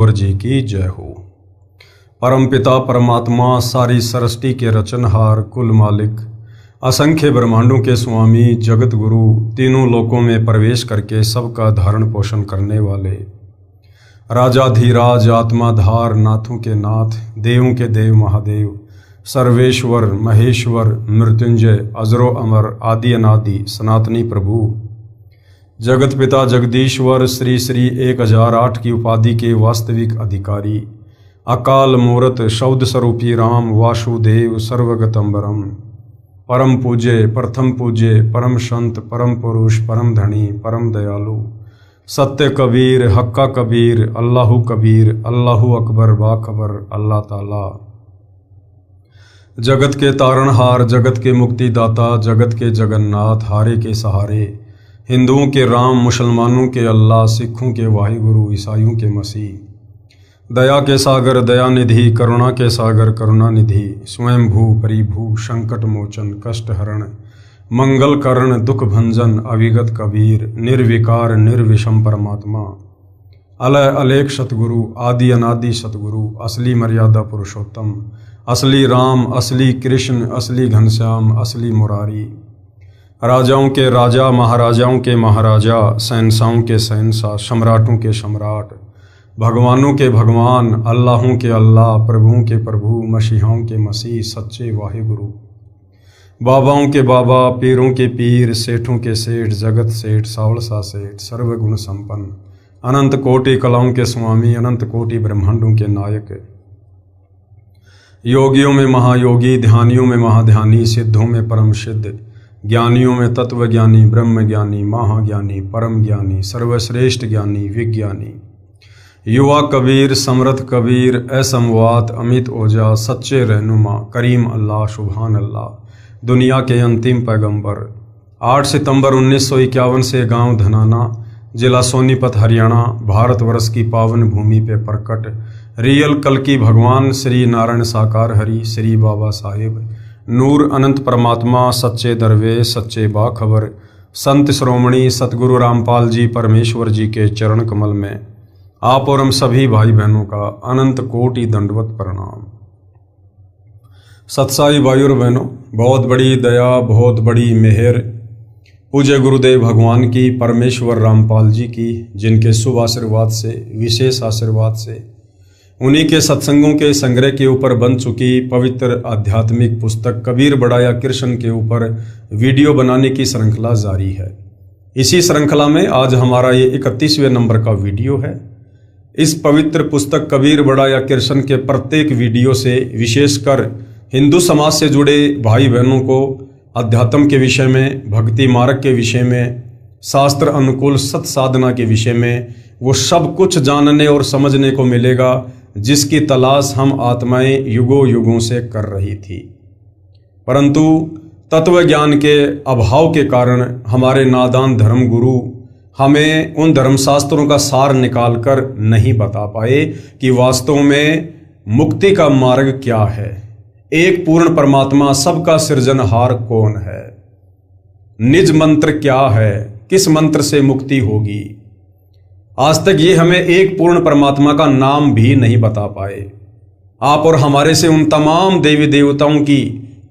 परमेश्वर जी की जय हो। परमपिता परमात्मा सारी सृष्टि के रचनहार कुल मालिक असंख्य ब्रह्मांडों के स्वामी जगत गुरु तीनों लोकों में प्रवेश करके सबका धारण पोषण करने वाले राजाधिराज आत्माधार नाथों के नाथ देवों के देव महादेव सर्वेश्वर महेश्वर मृत्युंजय अजरो अमर आदि अनादि सनातनी प्रभु जगत पिता जगदीश्वर श्री श्री 1008 की उपाधि के वास्तविक अधिकारी अकाल मूरत शब्द स्वरूपी राम वासुदेव सर्वगतंबरम परम पूज्य प्रथम पूज्य परम संत परम पुरुष परम धनी परम दयालु सत्य कबीर हक्का कबीर अल्लाहु कबीर अल्लाहु अकबर बाखबर अल्लाह ताला जगत के तारणहार जगत के मुक्तिदाता जगत के जगन्नाथ हारे के सहारे हिंदुओं के राम मुसलमानों के अल्लाह सिखों के वाहिगुरु ईसाइयों के मसीह दया के सागर दयानिधि करुणा के सागर करुणानिधि स्वयं भू परिभू संकट मोचन कष्ट हरण मंगल करण दुख भंजन अविगत कबीर निर्विकार निर्विषम परमात्मा अलय अलेख सतगुरु आदि अनादि सतगुरु असली मर्यादा पुरुषोत्तम असली राम असली कृष्ण असली घनश्याम असली मुरारी राजाओं के राजा महाराजाओं के महाराजा शहंशाहों के शहंशाह सम्राटों के सम्राट भगवानों के भगवान अल्लाहों के अल्लाह प्रभुओं के प्रभु मसीहाओं के मसीह सच्चे वाहिगुरु बाबाओं के बाबा पीरों के पीर सेठों के सेठ जगत सेठ सावलसा सेठ सर्वगुण संपन्न अनंत कोटि कलाओं के स्वामी अनंत कोटि ब्रह्मांडों के नायक योगियों में महायोगी ध्यानियों में महाध्यानी सिद्धों में परम सिद्ध ज्ञानियों में तत्व ज्ञानी ब्रह्म ज्ञानी महाज्ञानी परम ज्ञानी सर्वश्रेष्ठ ज्ञानी विज्ञानी युवा कबीर समर्थ कबीर असमवात अमित ओझा सच्चे रहनुमा करीम अल्लाह सुभान अल्लाह दुनिया के अंतिम पैगंबर 8 सितंबर 1951 से गांव धनाना जिला सोनीपत हरियाणा भारतवर्ष की पावन भूमि पे प्रकट रियल कल की भगवान श्री नारायण साकार हरि श्री बाबा साहेब नूर अनंत परमात्मा सच्चे दरवेश सच्चे बाखबर संत श्रोमणी सतगुरु रामपाल जी परमेश्वर जी के चरण कमल में आप और हम सभी भाई बहनों का अनंत कोटि दंडवत प्रणाम। सत्साई भाई और बहनों, बहुत बड़ी दया बहुत बड़ी मेहर पूज्य गुरुदेव भगवान की परमेश्वर रामपाल जी की जिनके शुभ आशीर्वाद से विशेष आशीर्वाद से उन्हीं के सत्संगों के संग्रह के ऊपर बन चुकी पवित्र आध्यात्मिक पुस्तक कबीर बढ़ाया कृष्ण के ऊपर वीडियो बनाने की श्रृंखला जारी है। इसी श्रृंखला में आज हमारा ये 31वें नंबर का वीडियो है। इस पवित्र पुस्तक कबीर बढ़ाया कृष्ण के प्रत्येक वीडियो से विशेषकर हिंदू समाज से जुड़े भाई बहनों को अध्यात्म के विषय में भक्ति मार्ग के विषय में शास्त्र अनुकूल सत साधना के विषय में वो सब कुछ जानने और समझने को मिलेगा जिसकी तलाश हम आत्माएं युगों युगों से कर रही थी, परंतु तत्व ज्ञान के अभाव के कारण हमारे नादान धर्म गुरु हमें उन धर्मशास्त्रों का सार निकाल कर नहीं बता पाए कि वास्तव में मुक्ति का मार्ग क्या है, एक पूर्ण परमात्मा सबका सृजनहार कौन है, निज मंत्र क्या है, किस मंत्र से मुक्ति होगी। आज तक ये हमें एक पूर्ण परमात्मा का नाम भी नहीं बता पाए। आप और हमारे से उन तमाम देवी देवताओं की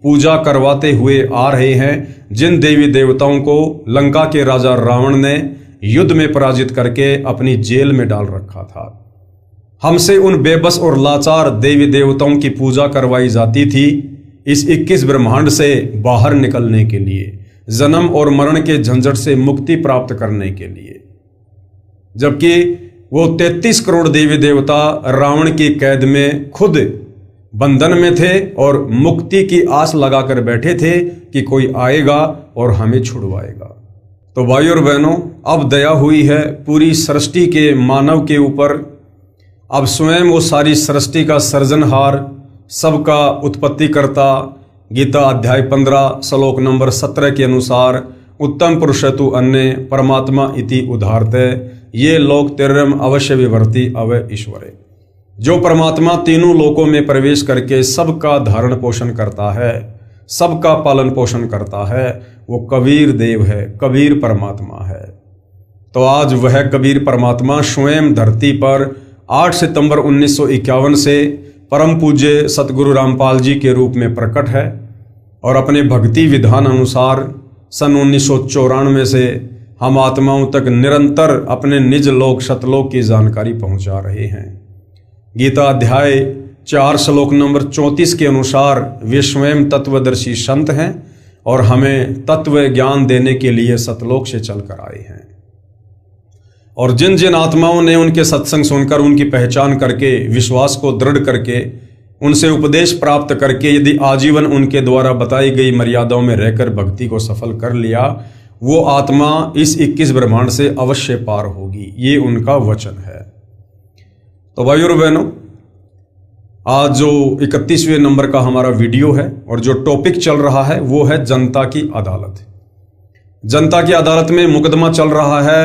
पूजा करवाते हुए आ रहे हैं जिन देवी देवताओं को लंका के राजा रावण ने युद्ध में पराजित करके अपनी जेल में डाल रखा था। हमसे उन बेबस और लाचार देवी देवताओं की पूजा करवाई जाती थी इस 21 ब्रह्मांड से बाहर निकलने के लिए, जन्म और मरण के झंझट से मुक्ति प्राप्त करने के लिए, जबकि वो 33 करोड़ देवी देवता रावण की कैद में खुद बंधन में थे और मुक्ति की आस लगाकर बैठे थे कि कोई आएगा और हमें छुड़वाएगा। तो भाई और बहनों, अब दया हुई है पूरी सृष्टि के मानव के ऊपर। अब स्वयं वो सारी सृष्टि का सृजनहार सबका उत्पत्तिकर्ता गीता अध्याय 15 श्लोक नंबर 17 के अनुसार उत्तम पुरुषतु अन्य परमात्मा इति उदाहरते ये लोक तिर्यम अवश्य विवर्ती अवय ईश्वरे। जो परमात्मा तीनों लोकों में प्रवेश करके सबका धारण पोषण करता है, सबका पालन पोषण करता है, वो कबीर देव है, कबीर परमात्मा है। तो आज वह कबीर परमात्मा स्वयं धरती पर 8 सितंबर 1951 से परम पूज्य सतगुरु रामपाल जी के रूप में प्रकट है और अपने भक्ति विधान अनुसार सन 1994 से हम आत्माओं तक निरंतर अपने निज लोक सतलोक की जानकारी पहुंचा रहे हैं। गीता अध्याय 4 श्लोक नंबर 34 के अनुसार वे स्वयं तत्वदर्शी संत हैं और हमें तत्व ज्ञान देने के लिए सतलोक से चलकर आए हैं। और जिन जिन आत्माओं ने उनके सत्संग सुनकर उनकी पहचान करके विश्वास को दृढ़ करके उनसे उपदेश प्राप्त करके यदि आजीवन उनके द्वारा बताई गई मर्यादाओं में रहकर भक्ति को सफल कर लिया, वो आत्मा इस 21 ब्रह्मांड से अवश्य पार होगी, ये उनका वचन है। तो भाइयों और बहनों, आज जो 31वें नंबर का हमारा वीडियो है और जो टॉपिक चल रहा है वो है जनता की अदालत। जनता की अदालत में मुकदमा चल रहा है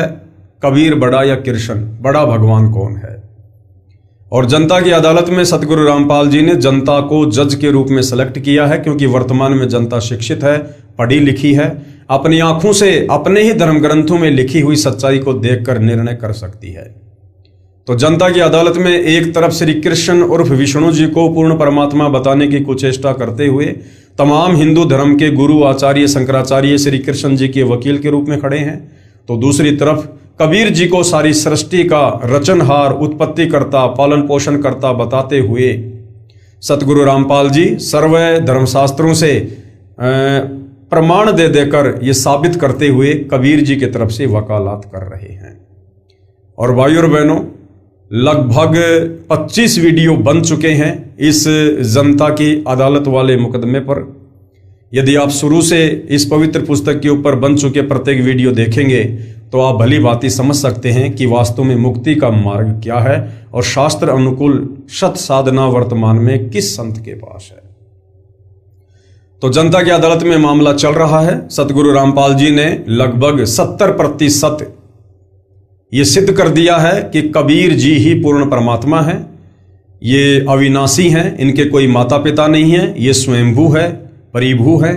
कबीर बड़ा या कृष्ण बड़ा, भगवान कौन है। और जनता की अदालत में सतगुरु रामपाल जी ने जनता को जज के रूप में सेलेक्ट किया है, क्योंकि वर्तमान में जनता शिक्षित है, पढ़ी लिखी है, अपनी आंखों से अपने ही धर्म ग्रंथों में लिखी हुई सच्चाई को देखकर निर्णय कर सकती है। तो जनता की अदालत में एक तरफ श्री कृष्ण उर्फ विष्णु जी को पूर्ण परमात्मा बताने की कुचेष्टा करते हुए तमाम हिंदू धर्म के गुरु आचार्य शंकराचार्य श्री कृष्ण जी के वकील के रूप में खड़े हैं, तो दूसरी तरफ कबीर जी को सारी सृष्टि का रचनहार, उत्पत्ति करता, पालन पोषण करता बताते हुए सतगुरु रामपाल जी सर्व धर्मशास्त्रों से प्रमाण दे देकर ये साबित करते हुए कबीर जी की तरफ से वकालत कर रहे हैं। और भाइयों और बहनों, लगभग 25 वीडियो बन चुके हैं इस जनता की अदालत वाले मुकदमे पर। यदि आप शुरू से इस पवित्र पुस्तक के ऊपर बन चुके प्रत्येक वीडियो देखेंगे तो आप भली भांति समझ सकते हैं कि वास्तव में मुक्ति का मार्ग क्या है और शास्त्र अनुकूल सत साधना वर्तमान में किस संत के पास है। तो जनता की अदालत में मामला चल रहा है। सतगुरु रामपाल जी ने लगभग 70% ये सिद्ध कर दिया है कि कबीर जी ही पूर्ण परमात्मा है, ये अविनाशी हैं, इनके कोई माता पिता नहीं है, ये स्वयंभू है, परिभू है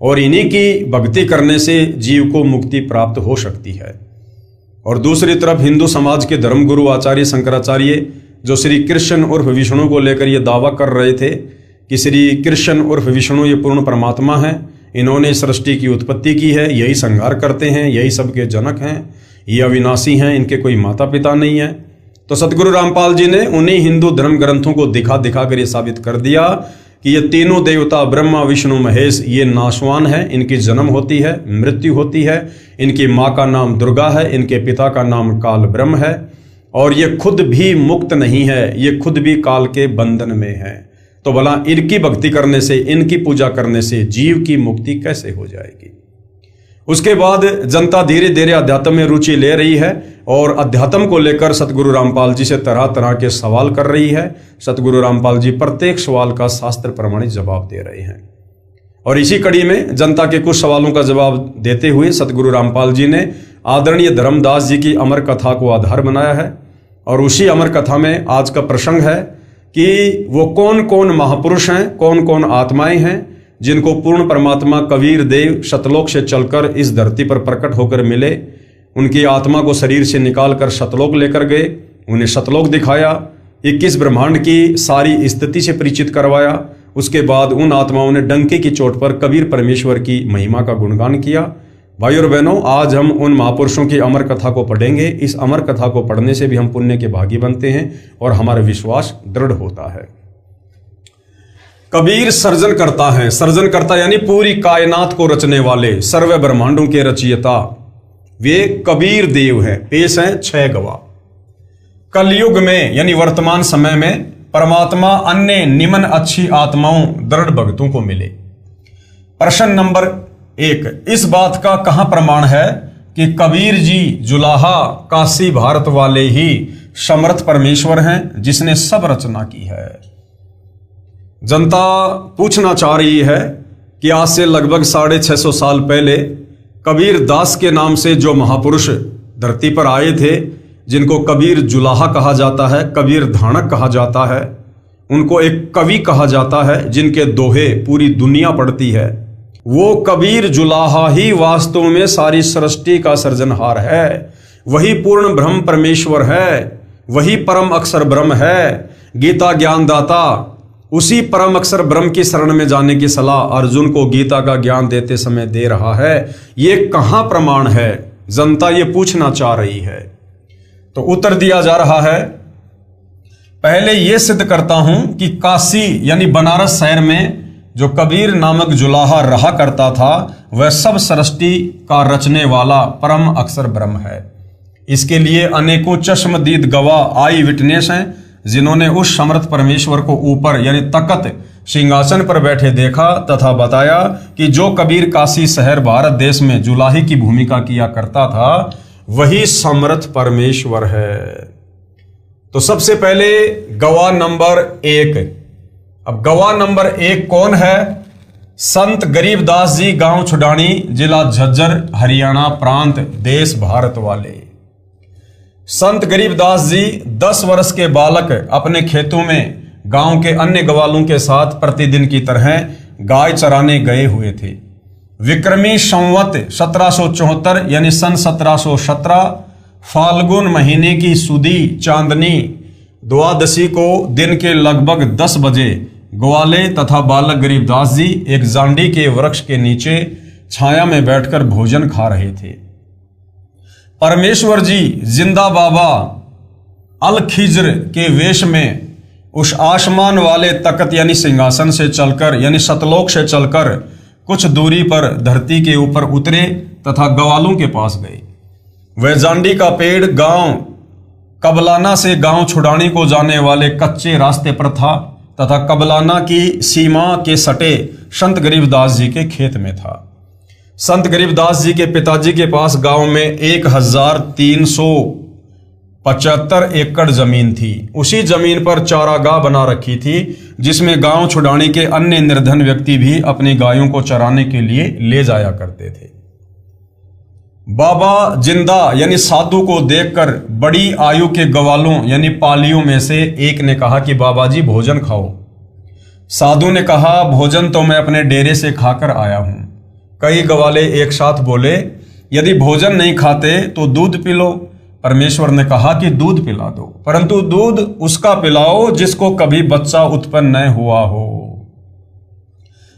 और इन्हीं की भक्ति करने से जीव को मुक्ति प्राप्त हो सकती है। और दूसरी तरफ हिंदू समाज के धर्मगुरु आचार्य शंकराचार्य जो श्री कृष्ण उर्फ विष्णु को लेकर ये दावा कर रहे थे कि श्री कृष्ण उर्फ विष्णु ये पूर्ण परमात्मा है, इन्होंने सृष्टि की उत्पत्ति की है, यही संहार करते हैं, यही सबके जनक हैं, ये अविनाशी हैं, इनके कोई माता पिता नहीं है। तो सतगुरु रामपाल जी ने उन्हीं हिंदू धर्म ग्रंथों को दिखा दिखा कर ये साबित कर दिया कि ये तीनों देवता ब्रह्मा विष्णु महेश ये नाशवान है, इनकी जन्म होती है, मृत्यु होती है, इनकी माँ का नाम दुर्गा है, इनके पिता का नाम काल ब्रह्म है और ये खुद भी मुक्त नहीं है, ये खुद भी काल के बंधन में है। तो भला इनकी भक्ति करने से, इनकी पूजा करने से जीव की मुक्ति कैसे हो जाएगी। उसके बाद जनता धीरे धीरे अध्यात्म में रुचि ले रही है और अध्यात्म को लेकर सतगुरु रामपाल जी से तरह तरह के सवाल कर रही है। सतगुरु रामपाल जी प्रत्येक सवाल का शास्त्र प्रमाणित जवाब दे रहे हैं और इसी कड़ी में जनता के कुछ सवालों का जवाब देते हुए सतगुरु रामपाल जी ने आदरणीय धर्मदास जी की अमर कथा को आधार बनाया है। और उसी अमर कथा में आज का प्रसंग है कि वो कौन कौन महापुरुष हैं, कौन कौन आत्माएं हैं जिनको पूर्ण परमात्मा कबीर देव सतलोक से चलकर इस धरती पर प्रकट होकर मिले। उनकी आत्मा को शरीर से निकालकर सतलोक लेकर गए, उन्हें सतलोक दिखाया, 21 ब्रह्मांड की सारी स्थिति से परिचित करवाया। उसके बाद उन आत्माओं ने डंके की चोट पर कबीर परमेश्वर की महिमा का गुणगान किया। भाइयों और बहनों, आज हम उन महापुरुषों की अमर कथा को पढ़ेंगे। इस अमर कथा को पढ़ने से भी हम पुण्य के भागी बनते हैं और हमारा विश्वास दृढ़ होता है। कबीर सर्जन करता है, सर्जन करता यानी पूरी कायनात को रचने वाले, सर्व ब्रह्मांडों के रचयिता वे कबीर देव हैं। पेश हैं 6 गवाह। कलयुग में यानी वर्तमान समय में परमात्मा अन्य निमन अच्छी आत्माओं दृढ़ भक्तों को मिले। प्रश्न नंबर 1, इस बात का कहां प्रमाण है कि कबीर जी जुलाहा काशी भारत वाले ही समर्थ परमेश्वर हैं जिसने सब रचना की है। जनता पूछना चाह रही है कि आज से लगभग 650 साल पहले कबीर दास के नाम से जो महापुरुष धरती पर आए थे, जिनको कबीर जुलाहा कहा जाता है, कबीर धानक कहा जाता है, उनको एक कवि कहा जाता है, जिनके दोहे पूरी दुनिया पढ़ती है, वो कबीर जुलाहा ही वास्तव में सारी सृष्टि का सृजनहार है। वही पूर्ण ब्रह्म परमेश्वर है, वही परम अक्षर ब्रह्म है, गीता ज्ञानदाता। उसी परम अक्षर ब्रह्म की शरण में जाने की सलाह अर्जुन को गीता का ज्ञान देते समय दे रहा है। ये कहाँ प्रमाण है? जनता ये पूछना चाह रही है। तो उत्तर दिया जा रहा है, पहले ये सिद्ध करता हूं कि काशी यानी बनारस शहर में जो कबीर नामक जुलाहा रहा करता था, वह सब सृष्टि का रचने वाला परम अक्षर ब्रह्म है। इसके लिए अनेकों चश्मदीद गवाह आई विटनेस हैं, जिन्होंने उस समर्थ परमेश्वर को ऊपर यानी तकत सिंहासन पर बैठे देखा तथा बताया कि जो कबीर काशी शहर भारत देश में जुलाही की भूमिका किया करता था, वही समर्थ परमेश्वर है। तो सबसे पहले गवाह नंबर 1। अब गवाह नंबर 1 कौन है? संत गरीबदास जी, गांव छुडानी, जिला झज्जर, हरियाणा प्रांत, देश भारत वाले। संत गरीबदास जी 10 वर्ष के बालक अपने खेतों में गांव के अन्य ग्वालों के साथ प्रतिदिन की तरह गाय चराने गए हुए थे। विक्रमी संवत 1774 यानी सन 1717 फाल्गुन महीने की सुदी चांदनी द्वादशी को दिन के लगभग 10 बजे ग्वाले तथा बालक गरीबदास जी एक जांडी के वृक्ष के नीचे छाया में बैठकर भोजन खा रहे थे। परमेश्वर जी जिंदा बाबा अल खिज्र के वेश में उस आसमान वाले तख्त यानी सिंहासन से चलकर यानी सतलोक से चलकर कुछ दूरी पर धरती के ऊपर उतरे तथा ग्वालों के पास गए। वह जांडी का पेड़ गांव कबलाना से गांव छुडानी को जाने वाले कच्चे रास्ते पर था तथा कबलाना की सीमा के सटे संत गरीबदास जी के खेत में था। संत गरीबदास जी के पिताजी के पास गांव में 1375 एकड़ जमीन थी। उसी जमीन पर चारागाह बना रखी थी, जिसमें गांव छुडानी के अन्य निर्धन व्यक्ति भी अपनी गायों को चराने के लिए ले जाया करते थे। बाबा जिंदा यानी साधु को देखकर बड़ी आयु के ग्वालों यानी पालियों में से एक ने कहा कि बाबा जी भोजन खाओ। साधु ने कहा, भोजन तो मैं अपने डेरे से खाकर आया हूं। कई ग्वाले एक साथ बोले, यदि भोजन नहीं खाते तो दूध पी लो। परमेश्वर ने कहा कि दूध पिला दो, परंतु दूध उसका पिलाओ जिसको कभी बच्चा उत्पन्न न हुआ हो,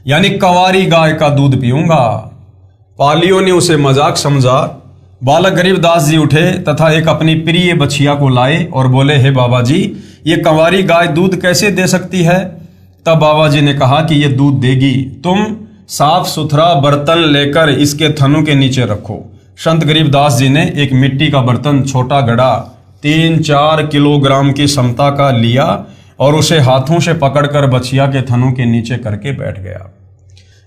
यानी कंवारी गाय का दूध पीऊंगा। पालियों ने उसे मजाक समझा। बालक गरीबदास जी उठे तथा एक अपनी प्रिय बछिया को लाए और बोले, हे बाबा जी, ये कंवारी गाय दूध कैसे दे सकती है? तब बाबा जी ने कहा कि ये दूध देगी, तुम साफ सुथरा बर्तन लेकर इसके थनों के नीचे रखो। संत गरीबदास जी ने एक मिट्टी का बर्तन छोटा गड़ा 3-4 किलोग्राम की क्षमता का लिया और उसे हाथों से पकड़कर बछिया के थनों के नीचे करके बैठ गया।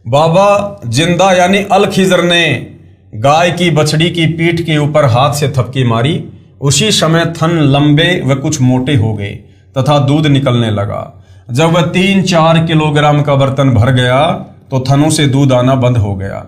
बाबा जिंदा यानी अल खिज्र ने गाय की बछड़ी की पीठ के ऊपर हाथ से थपकी मारी। उसी समय थन लंबे व कुछ मोटे हो गए तथा दूध निकलने लगा। जब वह 3-4 किलोग्राम का बर्तन भर गया तो थनों से दूध आना बंद हो गया।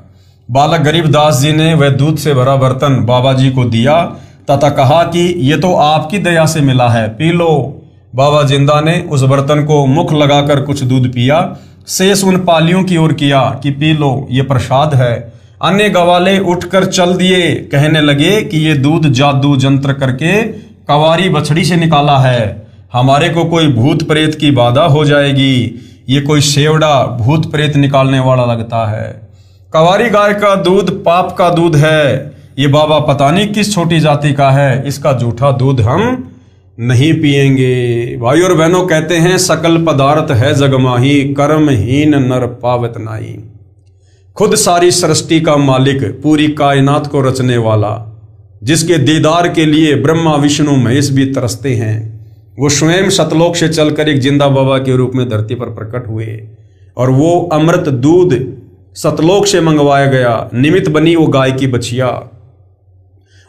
बालक गरीबदास जी ने वह दूध से भरा बर्तन बाबा जी को दिया तथा कहा कि ये तो आपकी दया से मिला है, पी लो। बाबा जिंदा ने उस बर्तन को मुख लगाकर कुछ दूध पिया, शेष उन पालियों की ओर किया कि पी लो, ये प्रसाद है। अन्य गवाले उठकर चल दिए, कहने लगे कि ये दूध जादू जंत्र करके कंवारी बछड़ी से निकाला है, हमारे को कोई भूत प्रेत की बाधा हो जाएगी, ये कोई सेवड़ा भूत प्रेत निकालने वाला लगता है। कंवारी गाय का दूध पाप का दूध है, ये बाबा पता नहीं किस छोटी जाति का है, इसका जूठा दूध हम नहीं पिएंगे। भाई और बहनों, कहते हैं सकल पदार्थ है जगमाही, कर्महीन नर पावत नाई। खुद सारी सृष्टि का मालिक, पूरी कायनात को रचने वाला, जिसके दीदार के लिए ब्रह्मा विष्णु महेश भी तरसते हैं, वो स्वयं सतलोक से चलकर एक जिंदा बाबा के रूप में धरती पर प्रकट हुए और वो अमृत दूध सतलोक से मंगवाया गया। निमित्त बनी वो गाय की बछिया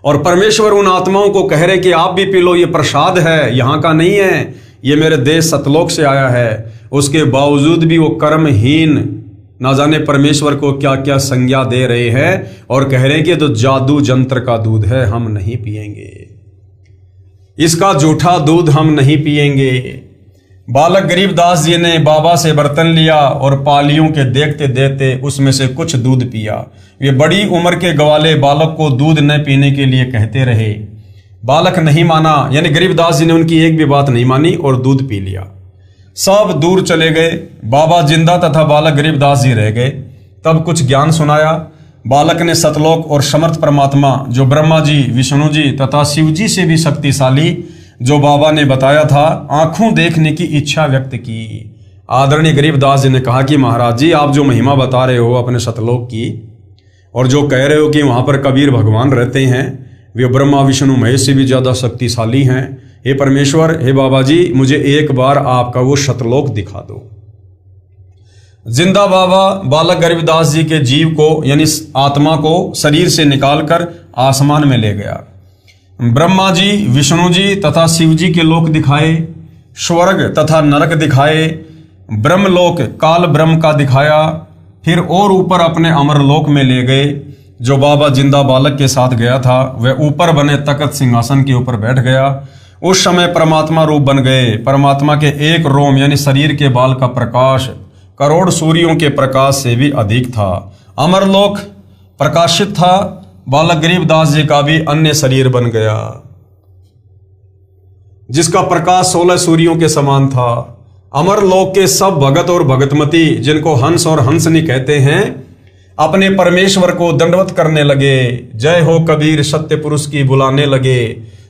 और परमेश्वर उन आत्माओं को कह रहे कि आप भी पी लो, ये प्रसाद है, यहाँ का नहीं है, ये मेरे देश सतलोक से आया है। उसके बावजूद भी वो कर्महीन ना जाने परमेश्वर को क्या क्या संज्ञा दे रहे हैं और कह रहे हैं कि तो जादू जंत्र का दूध है, हम नहीं पिएंगे, इसका जूठा दूध हम नहीं पिएंगे। बालक गरीबदास जी ने बाबा से बर्तन लिया और पालियों के देखते देखते उसमें से कुछ दूध पिया। वे बड़ी उम्र के ग्वाले बालक को दूध न पीने के लिए कहते रहे। बालक नहीं माना, यानी गरीबदास जी ने उनकी एक भी बात नहीं मानी और दूध पी लिया। सब दूर चले गए। बाबा जिंदा तथा बालक गरीबदास जी रह गए। तब कुछ ज्ञान सुनाया। बालक ने सतलोक और समर्थ परमात्मा जो ब्रह्मा जी, विष्णु जी तथा शिव जी से भी शक्तिशाली जो बाबा ने बताया था, आंखों देखने की इच्छा व्यक्त की। आदरणीय गरीबदास जी ने कहा कि महाराज जी, आप जो महिमा बता रहे हो अपने सतलोक की और जो कह रहे हो कि वहां पर कबीर भगवान रहते हैं, वे ब्रह्मा विष्णु महेश से भी ज्यादा शक्तिशाली हैं। हे परमेश्वर, हे बाबा जी, मुझे एक बार आपका वो सतलोक दिखा दो। जिंदा बाबा बालक गरीबदास जी के जीव को यानी आत्मा को शरीर से निकालकर आसमान में ले गया। ब्रह्मा जी, विष्णु जी तथा शिव जी के लोक दिखाए, स्वर्ग तथा नरक दिखाए, ब्रह्मलोक काल ब्रह्म का दिखाया, फिर और ऊपर अपने अमरलोक में ले गए। जो बाबा जिंदा बालक के साथ गया था वह ऊपर बने तख्त सिंहासन के ऊपर बैठ गया। उस समय परमात्मा रूप बन गए। परमात्मा के एक रोम यानी शरीर के बाल का प्रकाश करोड़ सूर्यों के प्रकाश से भी अधिक था। अमरलोक प्रकाशित था। बालक गरीबदास जी का भी अन्य शरीर बन गया जिसका प्रकाश 16 सूर्यों के समान था। अमरलोक के सब भगत और भगतमती, जिनको हंस और हंसनी कहते हैं, अपने परमेश्वर को दंडवत करने लगे। जय हो कबीर सत्य पुरुष की बुलाने लगे।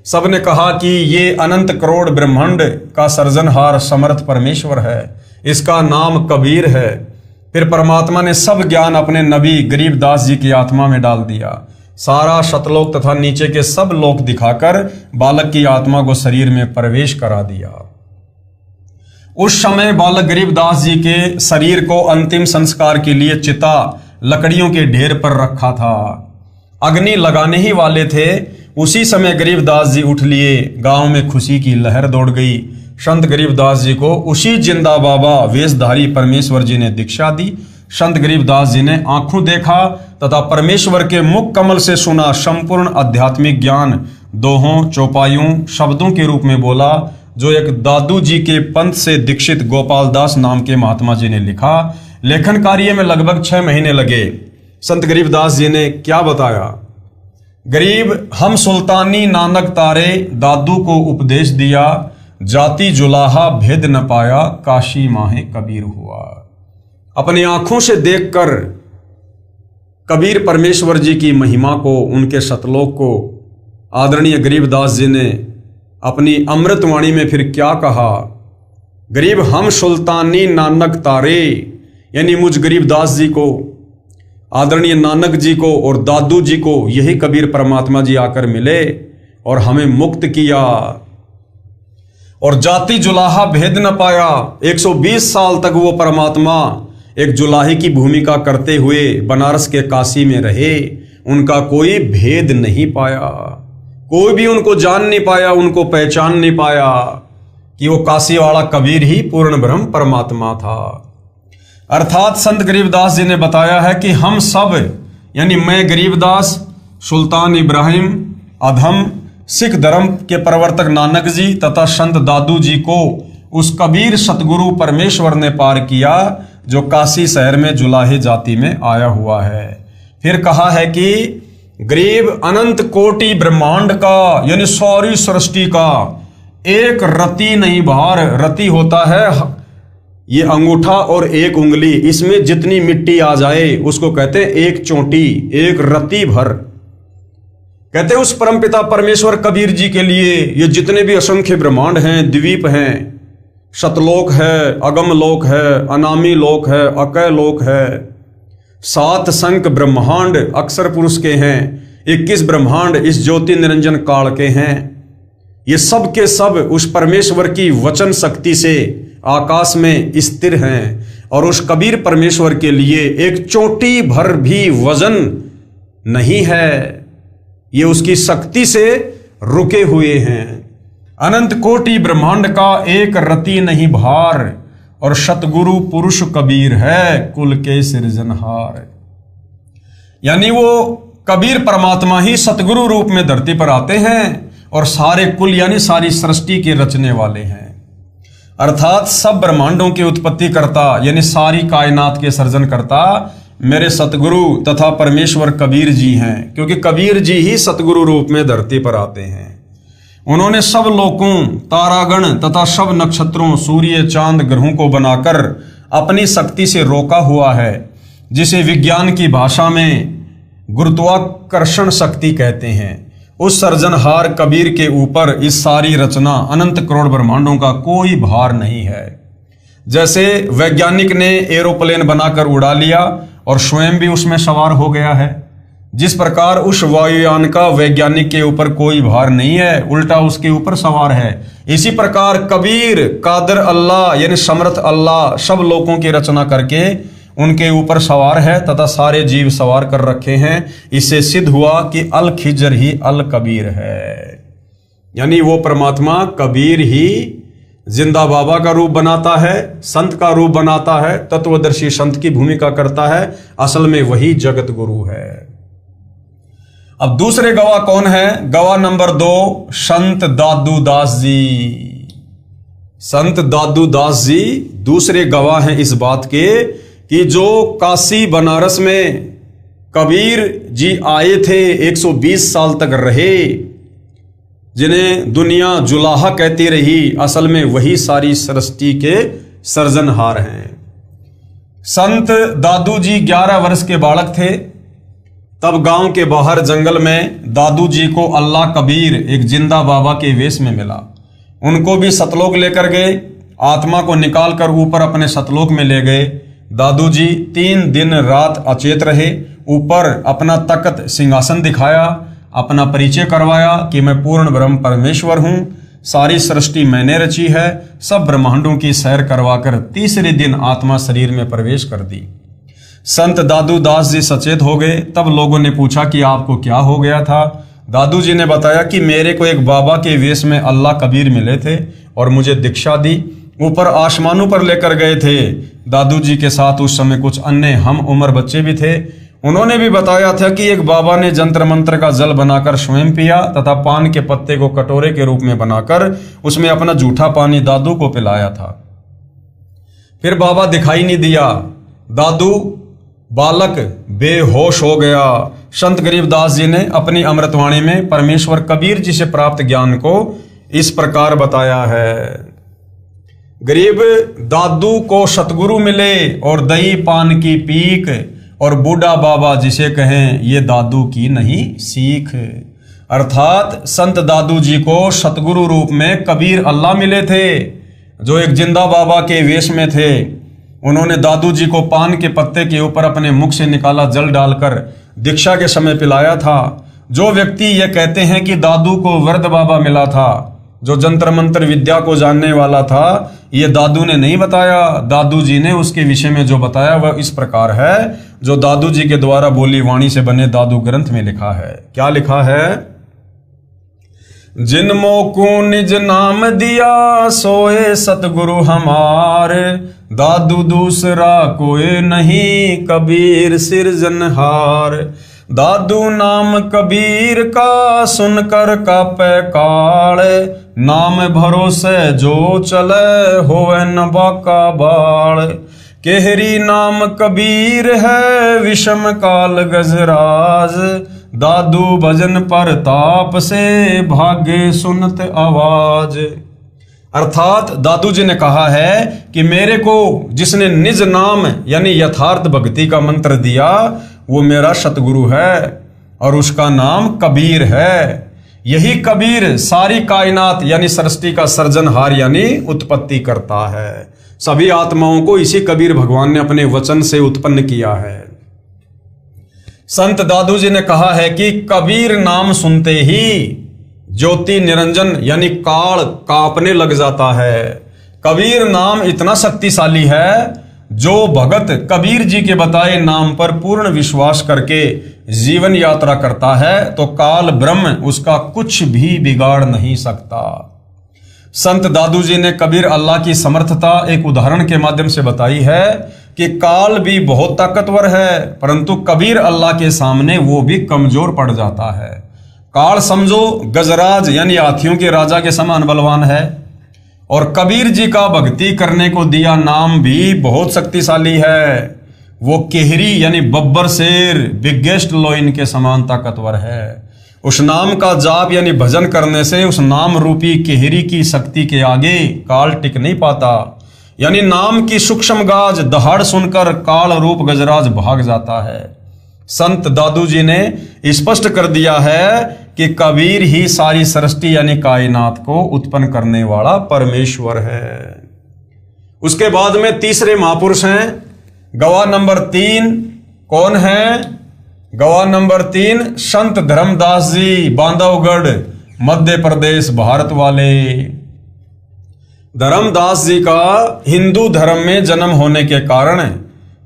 सबने कहा कि ये अनंत करोड़ ब्रह्मांड का सर्जनहार समर्थ परमेश्वर है, इसका नाम कबीर है। फिर परमात्मा ने सब ज्ञान अपने नबी गरीबदास जी की आत्मा में डाल दिया। सारा सतलोक तथा नीचे के सब लोक दिखाकर बालक की आत्मा को शरीर में प्रवेश करा दिया। उस समय बालक गरीबदास जी के शरीर को अंतिम संस्कार के लिए चिता लकड़ियों के ढेर पर रखा था। अग्नि लगाने ही वाले थे। उसी समय गरीबदास जी उठ लिए। गांव में खुशी की लहर दौड़ गई। संत गरीबदास जी को उसी जिंदा बाबा वेशधारी परमेश्वर जी ने दीक्षा दी। संत गरीबदास जी ने आंखों देखा तथा परमेश्वर के मुख कमल से सुना संपूर्ण आध्यात्मिक ज्ञान दोहों चौपाइयों शब्दों के रूप में बोला, जो एक दादू जी के पंथ से दीक्षित गोपाल दास नाम के महात्मा जी ने लिखा। लेखन कार्य में लगभग 6 महीने लगे। संत गरीबदास जी ने क्या बताया? गरीब हम सुल्तानी नानक तारे, दादू को उपदेश दिया, जाति जुलाहा भेद न पाया, काशी माहे कबीर हुआ। अपनी आंखों से देखकर कबीर परमेश्वर जी की महिमा को, उनके सतलोक को आदरणीय गरीबदास जी ने अपनी अमृतवाणी में फिर क्या कहा? गरीब हम सुल्तानी नानक तारे, यानी मुझ गरीबदास जी को, आदरणीय नानक जी को और दादू जी को यही कबीर परमात्मा जी आकर मिले और हमें मुक्त किया। और जाति जुलाहा भेद न पाया। 120 साल तक वो परमात्मा एक जुलाही की भूमिका करते हुए बनारस के काशी में रहे। उनका कोई भेद नहीं पाया। कोई भी उनको जान नहीं पाया, उनको पहचान नहीं पाया कि वो काशी वाला कबीर ही पूर्ण ब्रह्म परमात्मा था। अर्थात संत गरीबदास जी ने बताया है कि हम सब, यानी मैं गरीबदास, सुल्तान इब्राहिम, अधम सिख धर्म के प्रवर्तक नानक जी तथा संत दादू जी को उस कबीर सतगुरु परमेश्वर ने पार किया जो काशी शहर में जुलाहे जाति में आया हुआ है। फिर कहा है कि गरीब अनंत कोटि ब्रह्मांड का, यानी सारी सृष्टि का एक रति नहीं बाहर। रति होता है ये अंगूठा और एक उंगली, इसमें जितनी मिट्टी आ जाए उसको कहते हैं एक चोटी, एक रति भर। कहते हैं उस परमपिता परमेश्वर कबीर जी के लिए ये जितने भी असंख्य ब्रह्मांड हैं, द्वीप हैं, सतलोक है, अगम लोक है, अनामी लोक है, अकय लोक है, 7 संख ब्रह्मांड अक्षर पुरुष के हैं, 21 ब्रह्मांड इस ज्योति निरंजन काल के हैं। ये सब के सब उस परमेश्वर की वचन शक्ति से आकाश में स्थिर हैं और उस कबीर परमेश्वर के लिए एक चोटी भर भी वजन नहीं है। ये उसकी शक्ति से रुके हुए हैं। अनंत कोटि ब्रह्मांड का एक रति नहीं भार और सतगुरु पुरुष कबीर है कुल के सृजनहार। यानी वो कबीर परमात्मा ही सतगुरु रूप में धरती पर आते हैं और सारे कुल यानी सारी सृष्टि के रचने वाले हैं। अर्थात सब ब्रह्मांडों की उत्पत्ति करता यानी सारी कायनात के सर्जन करता मेरे सतगुरु तथा परमेश्वर कबीर जी हैं, क्योंकि कबीर जी ही सतगुरु रूप में धरती पर आते हैं। उन्होंने सब लोकों, तारागण तथा सब नक्षत्रों, सूर्य, चांद, ग्रहों को बनाकर अपनी शक्ति से रोका हुआ है, जिसे विज्ञान की भाषा में गुरुत्वाकर्षण शक्ति कहते हैं। उस सर्जनहार कबीर के ऊपर इस सारी रचना अनंत करोड़ ब्रह्मांडों का कोई भार नहीं है। जैसे वैज्ञानिक ने एरोप्लेन बनाकर उड़ा लिया और स्वयं भी उसमें सवार हो गया है, जिस प्रकार उस वायुयान का वैज्ञानिक के ऊपर कोई भार नहीं है, उल्टा उसके ऊपर सवार है, इसी प्रकार कबीर कादर अल्लाह यानी समर्थ अल्लाह सब लोगों की रचना करके उनके ऊपर सवार है तथा सारे जीव सवार कर रखे हैं। इससे सिद्ध हुआ कि अल खिजर ही अल कबीर है, यानी वो परमात्मा कबीर ही जिंदा बाबा का रूप बनाता है, संत का रूप बनाता है, तत्वदर्शी संत की भूमिका करता है, असल में वही जगत गुरु है। अब दूसरे गवाह कौन है? गवाह नंबर 2 संत दादू दास जी। संत दादू दास जी दूसरे गवाह हैं इस बात के कि जो काशी बनारस में कबीर जी आए थे, 120 साल तक रहे, जिन्हें दुनिया जुलाहा कहती रही, असल में वही सारी सृष्टि के सर्जनहार हैं। संत दादू जी 11 वर्ष के बालक थे, तब गांव के बाहर जंगल में दादू जी को अल्लाह कबीर एक जिंदा बाबा के वेश में मिला। उनको भी सतलोक लेकर गए, आत्मा को निकाल कर ऊपर अपने सतलोक में ले गए। दादू जी 3 दिन रात अचेत रहे, ऊपर अपना तख्त सिंहासन दिखाया, अपना परिचय करवाया कि मैं पूर्ण ब्रह्म परमेश्वर हूं, सारी सृष्टि मैंने रची है। सब ब्रह्मांडों की सैर करवाकर तीसरे दिन आत्मा शरीर में प्रवेश कर दी। संत दादू दास जी सचेत हो गए। तब लोगों ने पूछा कि आपको क्या हो गया था? दादू जी ने बताया कि मेरे को एक बाबा के वेश में अल्लाह कबीर मिले थे और मुझे दीक्षा दी, ऊपर आसमानों पर लेकर गए थे। दादू जी के साथ उस समय कुछ अन्य हम उम्र बच्चे भी थे। उन्होंने भी बताया था कि एक बाबा ने जंत्र मंत्र का जल बनाकर स्वयं पिया तथा पान के पत्ते को कटोरे के रूप में बनाकर उसमें अपना जूठा पानी दादू को पिलाया था। फिर बाबा दिखाई नहीं दिया, दादू बालक बेहोश हो गया। संत गरीबदास जी ने अपनी अमृतवाणी में परमेश्वर कबीर जी से प्राप्त ज्ञान को इस प्रकार बताया है। गरीब दादू को सतगुरु मिले और दही पान की पीक, और बूढ़ा बाबा जिसे कहें ये दादू की नहीं सीख। अर्थात संत दादू जी को सतगुरु रूप में कबीर अल्लाह मिले थे, जो एक जिंदा बाबा के वेश में थे। उन्होंने दादू जी को पान के पत्ते के ऊपर अपने मुख से निकाला जल डालकर दीक्षा के समय पिलाया था। जो व्यक्ति ये कहते हैं कि दादू को वृद्ध बाबा मिला था, जो जंत्र मंत्र विद्या को जानने वाला था, ये दादू ने नहीं बताया। दादू जी ने उसके विषय में जो बताया वह इस प्रकार है, जो दादू जी के द्वारा बोली वाणी से बने दादू ग्रंथ में लिखा है। क्या लिखा है? जिनमो को निज नाम दिया सोए सतगुरु हमारे, दादू दूसरा कोई नहीं कबीर सिरजनहार। दादू नाम कबीर का सुनकर कापे काल, नाम भरोसे जो चले होवे न बाका बाल। केहरी नाम कबीर है विषम काल गजराज, दादू भजन पर ताप से भागे सुनत आवाज। अर्थात दादू जी ने कहा है कि मेरे को जिसने निज नाम यानी यथार्थ भक्ति का मंत्र दिया वो मेरा सतगुरु है और उसका नाम कबीर है। यही कबीर सारी कायनात यानी सृष्टि का सर्जनहार यानी उत्पत्ति करता है। सभी आत्माओं को इसी कबीर भगवान ने अपने वचन से उत्पन्न किया है। संत दादू जी ने कहा है कि कबीर नाम सुनते ही ज्योति निरंजन यानी काल कांपने लग जाता है। कबीर नाम इतना शक्तिशाली है, जो भगत कबीर जी के बताए नाम पर पूर्ण विश्वास करके जीवन यात्रा करता है तो काल ब्रह्म उसका कुछ भी बिगाड़ नहीं सकता। संत दादू जी ने कबीर अल्लाह की समर्थता एक उदाहरण के माध्यम से बताई है कि काल भी बहुत ताकतवर है, परंतु कबीर अल्लाह के सामने वो भी कमजोर पड़ जाता है। काल समझो गजराज यानी हाथियों के राजा के समान बलवान है, और कबीर जी का भक्ति करने को दिया नाम भी बहुत शक्तिशाली है। वो केहरी यानी बब्बर शेर बिगेस्ट लॉइन के समान ताकतवर है। उस नाम का जाप यानी भजन करने से उस नाम रूपी केहरी की शक्ति के आगे काल टिक नहीं पाता। यानी नाम की सूक्ष्म गाज दहाड़ सुनकर काल रूप गजराज भाग जाता है। संत दादू जी ने स्पष्ट कर दिया है कि कबीर ही सारी सृष्टि यानी कायनात को उत्पन्न करने वाला परमेश्वर है। उसके बाद में तीसरे महापुरुष हैं गवाह नंबर 3। कौन है? गवाह नंबर 3 संत धर्मदास जी, बांधवगढ़, मध्य प्रदेश, भारत वाले। धर्मदास जी का हिंदू धर्म में जन्म होने के कारण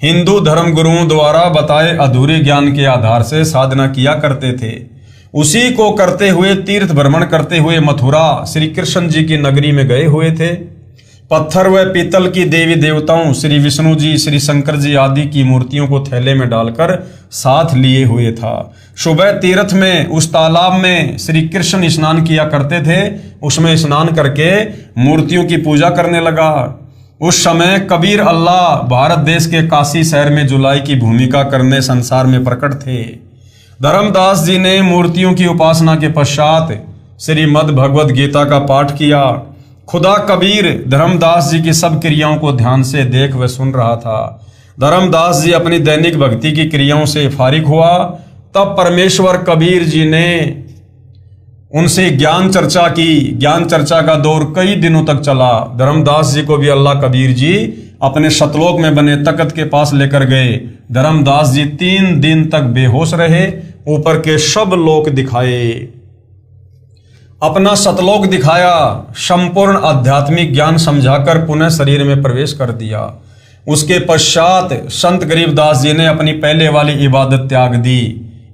हिंदू धर्म गुरुओं द्वारा बताए अधूरे ज्ञान के आधार से साधना किया करते थे। उसी को करते हुए तीर्थ भ्रमण करते हुए मथुरा श्री कृष्ण जी की नगरी में गए हुए थे। पत्थर व पीतल की देवी देवताओं श्री विष्णु जी, श्री शंकर जी आदि की मूर्तियों को थैले में डालकर साथ लिए हुए था। सुबह तीर्थ में उस तालाब में श्री कृष्ण स्नान किया करते थे। उसमें स्नान करके मूर्तियों की पूजा करने लगा। उस समय कबीर अल्लाह भारत देश के काशी शहर में जुलाई की भूमिका करने संसार में प्रकट थे। धर्मदास जी ने मूर्तियों की उपासना के पश्चात श्रीमद् भगवद गीता का पाठ किया। खुदा कबीर धर्मदास जी की सब क्रियाओं को ध्यान से देख व सुन रहा था। धर्मदास जी अपनी दैनिक भक्ति की क्रियाओं से फारिग हुआ। तब परमेश्वर कबीर जी ने उनसे ज्ञान चर्चा की। ज्ञान चर्चा का दौर कई दिनों तक चला। धर्मदास जी को भी अल्लाह कबीर जी अपने शतलोक में बने तख्त के पास लेकर गए। धर्मदास जी 3 दिन तक बेहोश रहे। ऊपर के सब लोक दिखाए, अपना सतलोक दिखाया, संपूर्ण आध्यात्मिक ज्ञान समझाकर पुनः शरीर में प्रवेश कर दिया। उसके पश्चात संत गरीबदास जी ने अपनी पहले वाली इबादत त्याग दी।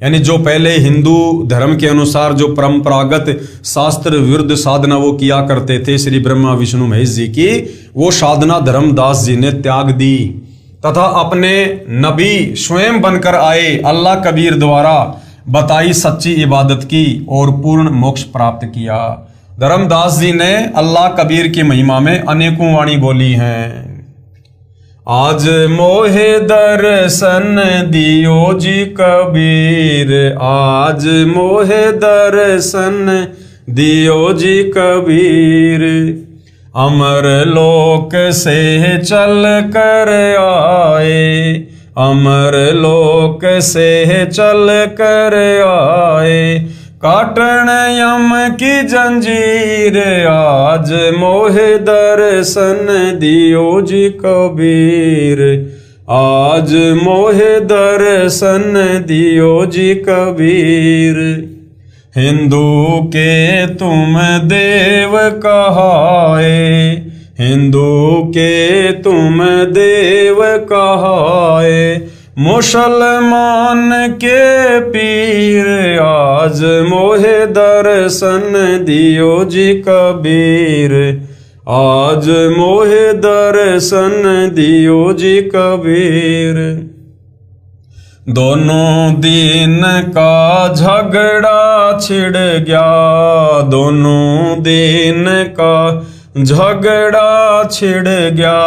यानी जो पहले हिंदू धर्म के अनुसार जो परंपरागत शास्त्र विरुद्ध साधना वो किया करते थे श्री ब्रह्मा विष्णु महेश जी की, वो साधना धर्मदास जी ने त्याग दी तथा अपने नबी स्वयं बनकर आए अल्लाह कबीर द्वारा बताई सच्ची इबादत की और पूर्ण मोक्ष प्राप्त किया। धर्मदास जी ने अल्लाह कबीर की महिमा में अनेकों वाणी बोली हैं। आज मोहे दर्शन दियो जी कबीर, आज मोहे दर्शन दियो जी कबीर, अमर लोक से चल कर आए, अमर लोक से चल कर आए, काटन यम की जंजीर, आज मोहे दर्शन दियो जी कबीर, आज मोहे दर्शन दियो जी कबीर। हिंदू के तुम देव कहाए, हिंदू के तुम देव कहाए, मुसलमान के पीर, आज मोहे दर्शन दियो जी कबीर, आज मोहे दर्शन दियो जी कबीर। दोनों दिन का झगड़ा छिड़ गया, दोनों दिन का झगड़ा छिड़ गया,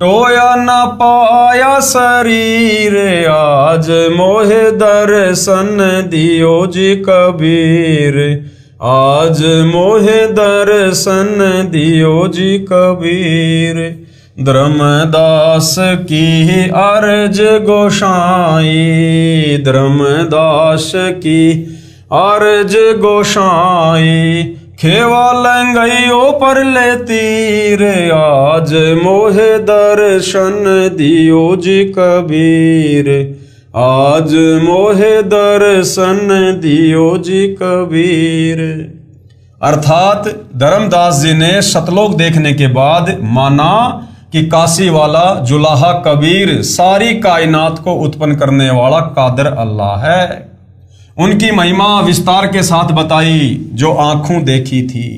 टोया न पाया शरीर, आज मोहे दर्शन दियो जी कबीर, आज मोहे दर्शन दियो जी कबीर। धर्मदास की अर्ज गोसाई, धर्मदास की अर्ज गोसाई, खेवा लंगइयो पर ले तीर, आज मोहे दर्शन दियो जी कबीर, आज मोहे दर्शन दियो जी कबीर। अर्थात धर्मदास जी ने सतलोक देखने के बाद माना कि काशी वाला जुलाहा कबीर सारी कायनात को उत्पन्न करने वाला कादर अल्लाह है। उनकी महिमा विस्तार के साथ बताई जो आंखों देखी थी।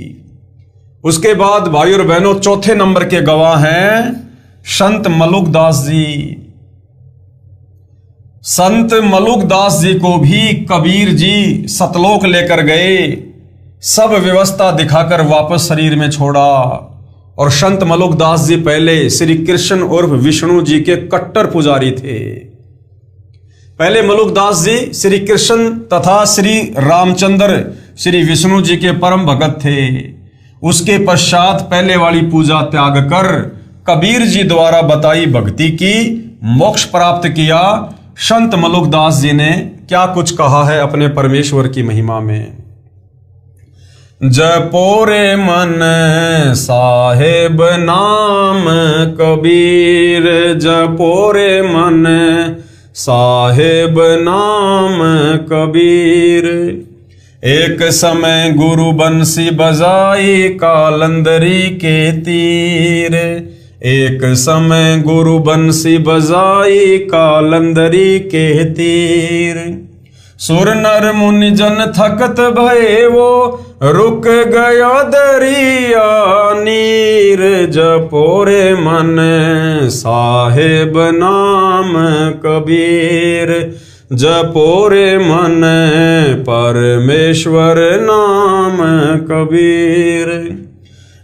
उसके बाद भाई और बहनों चौथे नंबर के गवाह हैं संत मलुकदास जी। संत मलुकदास जी को भी कबीर जी सतलोक लेकर गए, सब व्यवस्था दिखाकर वापस शरीर में छोड़ा। और संत मलुकदास जी पहले श्री कृष्ण उर्फ विष्णु जी के कट्टर पुजारी थे। पहले मलुकदास जी श्री कृष्ण तथा श्री रामचंद्र श्री विष्णु जी के परम भगत थे। उसके पश्चात पहले वाली पूजा त्याग कर कबीर जी द्वारा बताई भक्ति की मोक्ष प्राप्त किया। संत मलुकदास जी ने क्या कुछ कहा है अपने परमेश्वर की महिमा में। जपो रे मन साहेब नाम कबीर, जपो रे मन साहेब नाम कबीर। एक समय गुरु बंसी बजाई कालंदरी के तीर, एक समय गुरु बंसी बजाई कालंदरी के तीर। सुर नर मुनि जन थकत भये वो रुक गया दरिया नीर। जपो रे मन साहेब नाम कबीर, जपो रे मन परमेश्वर नाम कबीर।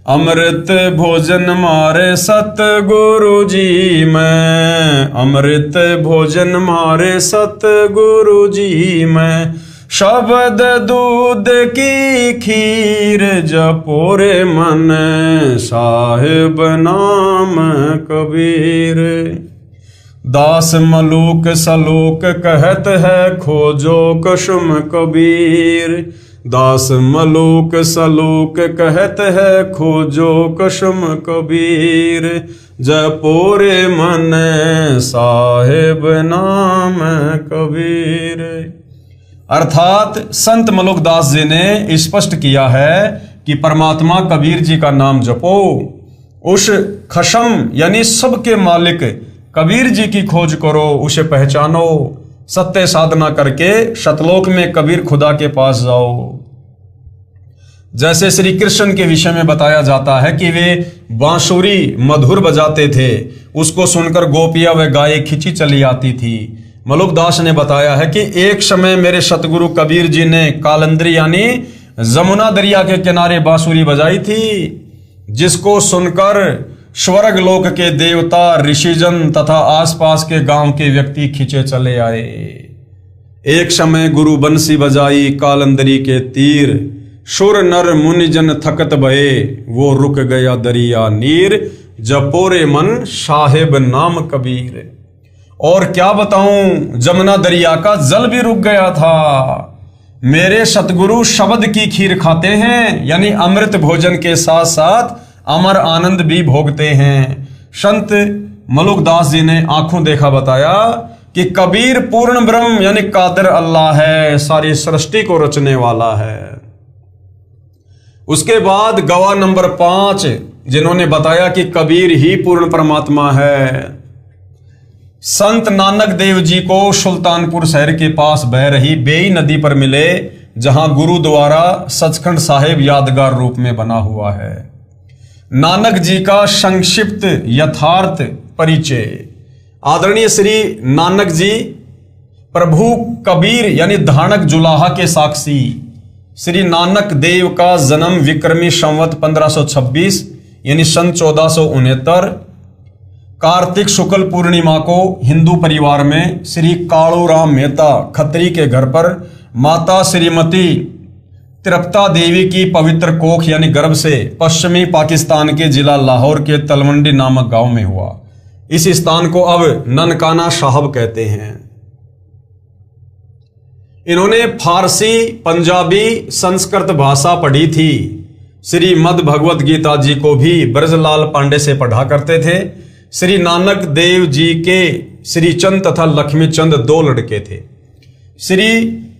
अमृत भोजन मारे सतगुरु जी मैं, अमृत भोजन मारे सतगुरु जी मैं। शब्द दूध की खीर, जपो रे मन साहिब नाम कबीर। दास मलूक सलूक कहत है खोजो कुसुम कबीर, दास मलूक सलूक कहत है खोजो कुसुम कबीर। जपो रे मन साहिब नाम कबीर। अर्थात संत मलुकदास जी ने स्पष्ट किया है कि परमात्मा कबीर जी का नाम जपो, उस खशम यानी सबके मालिक कबीर जी की खोज करो, उसे पहचानो, सत्य साधना करके शतलोक में कबीर खुदा के पास जाओ। जैसे श्री कृष्ण के विषय में बताया जाता है कि वे बांसुरी मधुर बजाते थे, उसको सुनकर गोपियां व गायें खिंची चली आती थी। मलुकदास ने बताया है कि एक समय मेरे सतगुरु कबीर जी ने कालंदरी यानी जमुना दरिया के किनारे बांसुरी बजाई थी, जिसको सुनकर स्वर्ग लोक के देवता ऋषिजन तथा आसपास के गांव के व्यक्ति खिंचे चले आए। एक समय गुरु बंसी बजाई कालंदरी के तीर, सुर नर मुनिजन थकत भये वो रुक गया दरिया नीर। जपो रे मन साहेब नाम कबीर। और क्या बताऊं, जमुना दरिया का जल भी रुक गया था। मेरे सतगुरु शब्द की खीर खाते हैं, यानी अमृत भोजन के साथ साथ अमर आनंद भी भोगते हैं। संत मलुकदास जी ने आंखों देखा बताया कि कबीर पूर्ण ब्रह्म यानी कादिर अल्लाह है, सारी सृष्टि को रचने वाला है। उसके बाद गवाह नंबर 5 जिन्होंने बताया कि कबीर ही पूर्ण परमात्मा है, संत नानक देव जी को सुल्तानपुर शहर के पास बह रही बेई नदी पर मिले, जहां गुरु द्वारा सचखंड साहिब यादगार रूप में बना हुआ है। नानक जी का संक्षिप्त यथार्थ परिचय। आदरणीय श्री नानक जी प्रभु कबीर यानी धानक जुलाहा के साक्षी। श्री नानक देव का जन्म विक्रमी संवत 1526 यानी सन 1469 कार्तिक शुक्ल पूर्णिमा को हिंदू परिवार में श्री कालूराम मेहता खत्री के घर पर माता श्रीमती तिरपता देवी की पवित्र कोख यानी गर्भ से पश्चिमी पाकिस्तान के जिला लाहौर के तलवंडी नामक गांव में हुआ। इस स्थान को अब ननकाना साहब कहते हैं। इन्होंने फारसी, पंजाबी, संस्कृत भाषा पढ़ी थी। श्री मद भगवत गीता जी को भी ब्रजलाल पांडे से पढ़ा करते थे। श्री नानक देव जी के श्री चंद तथा लक्ष्मी चंद 2 लड़के थे। श्री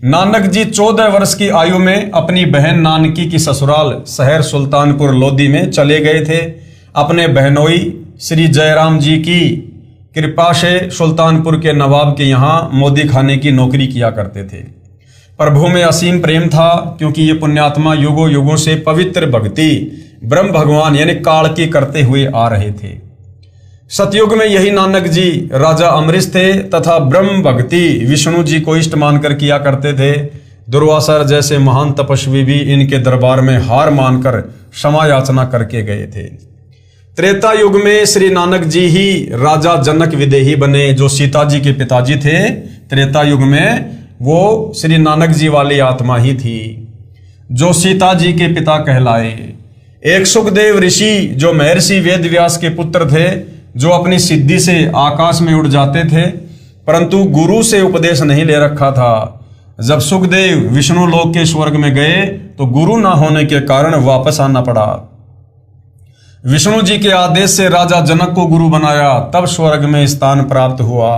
नानक जी 14 वर्ष की आयु में अपनी बहन नानकी की ससुराल शहर सुल्तानपुर लोधी में चले गए थे। अपने बहनोई श्री जयराम जी की कृपा से सुल्तानपुर के नवाब के यहाँ मोदी खाने की नौकरी किया करते थे। प्रभु में असीम प्रेम था, क्योंकि ये पुण्यात्मा युगों युगों से पवित्र भक्ति ब्रह्म भगवान यानी काल की करते हुए आ रहे थे। सतयुग में यही नानक जी राजा अमरीश थे तथा ब्रह्म भक्ति विष्णु जी को इष्ट मानकर किया करते थे। दुर्वासा जैसे महान तपस्वी भी इनके दरबार में हार मानकर क्षमा याचना करके गए थे। त्रेता युग में श्री नानक जी ही राजा जनक विदेही बने, जो सीता जी के पिताजी थे। त्रेता युग में वो श्री नानक जी वाली आत्मा ही थी जो सीता जी के पिता कहलाए। एक सुखदेव ऋषि जो महर्षि वेद व्यास के पुत्र थे, जो अपनी सिद्धि से आकाश में उड़ जाते थे, परंतु गुरु से उपदेश नहीं ले रखा था। जब सुखदेव विष्णु लोक के स्वर्ग में गए तो गुरु ना होने के कारण वापस आना पड़ा। विष्णु जी के आदेश से राजा जनक को गुरु बनाया, तब स्वर्ग में स्थान प्राप्त हुआ।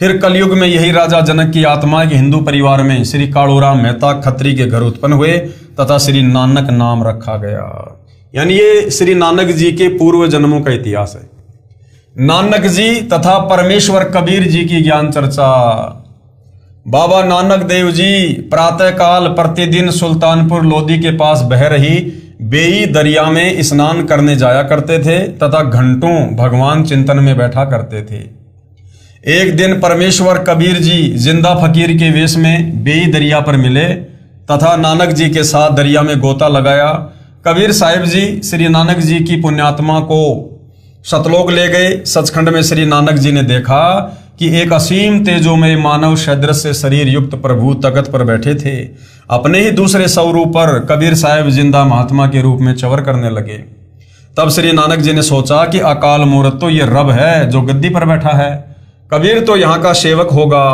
फिर कलयुग में यही राजा जनक की आत्मा के हिंदू परिवार में श्री कालूराम मेहता खत्री के घर उत्पन्न हुए तथा श्री नानक नाम रखा गया। यानी ये श्री नानक जी के पूर्व जन्मों का इतिहास है। नानक जी तथा परमेश्वर कबीर जी की ज्ञान चर्चा। बाबा नानक देव जी प्रातः काल प्रतिदिन सुल्तानपुर लोधी के पास बह रही बेई दरिया में स्नान करने जाया करते थे तथा घंटों भगवान चिंतन में बैठा करते थे। एक दिन परमेश्वर कबीर जी जिंदा फकीर के वेश में बेई दरिया पर मिले तथा नानक जी के साथ दरिया में गोता लगाया। कबीर साहिब जी श्री नानक जी की पुण्यात्मा को सतलोक ले गए। सचखंड में श्री नानक जी ने देखा कि एक असीम तेजोमय मानव सदृश से शरीर युक्त प्रभु तख्त पर बैठे थे। अपने ही दूसरे स्वरूप पर कबीर साहिब जिंदा महात्मा के रूप में चवर करने लगे। तब श्री नानक जी ने सोचा कि अकाल मूर्त तो ये रब है जो गद्दी पर बैठा है, कबीर तो यहाँ का सेवक होगा।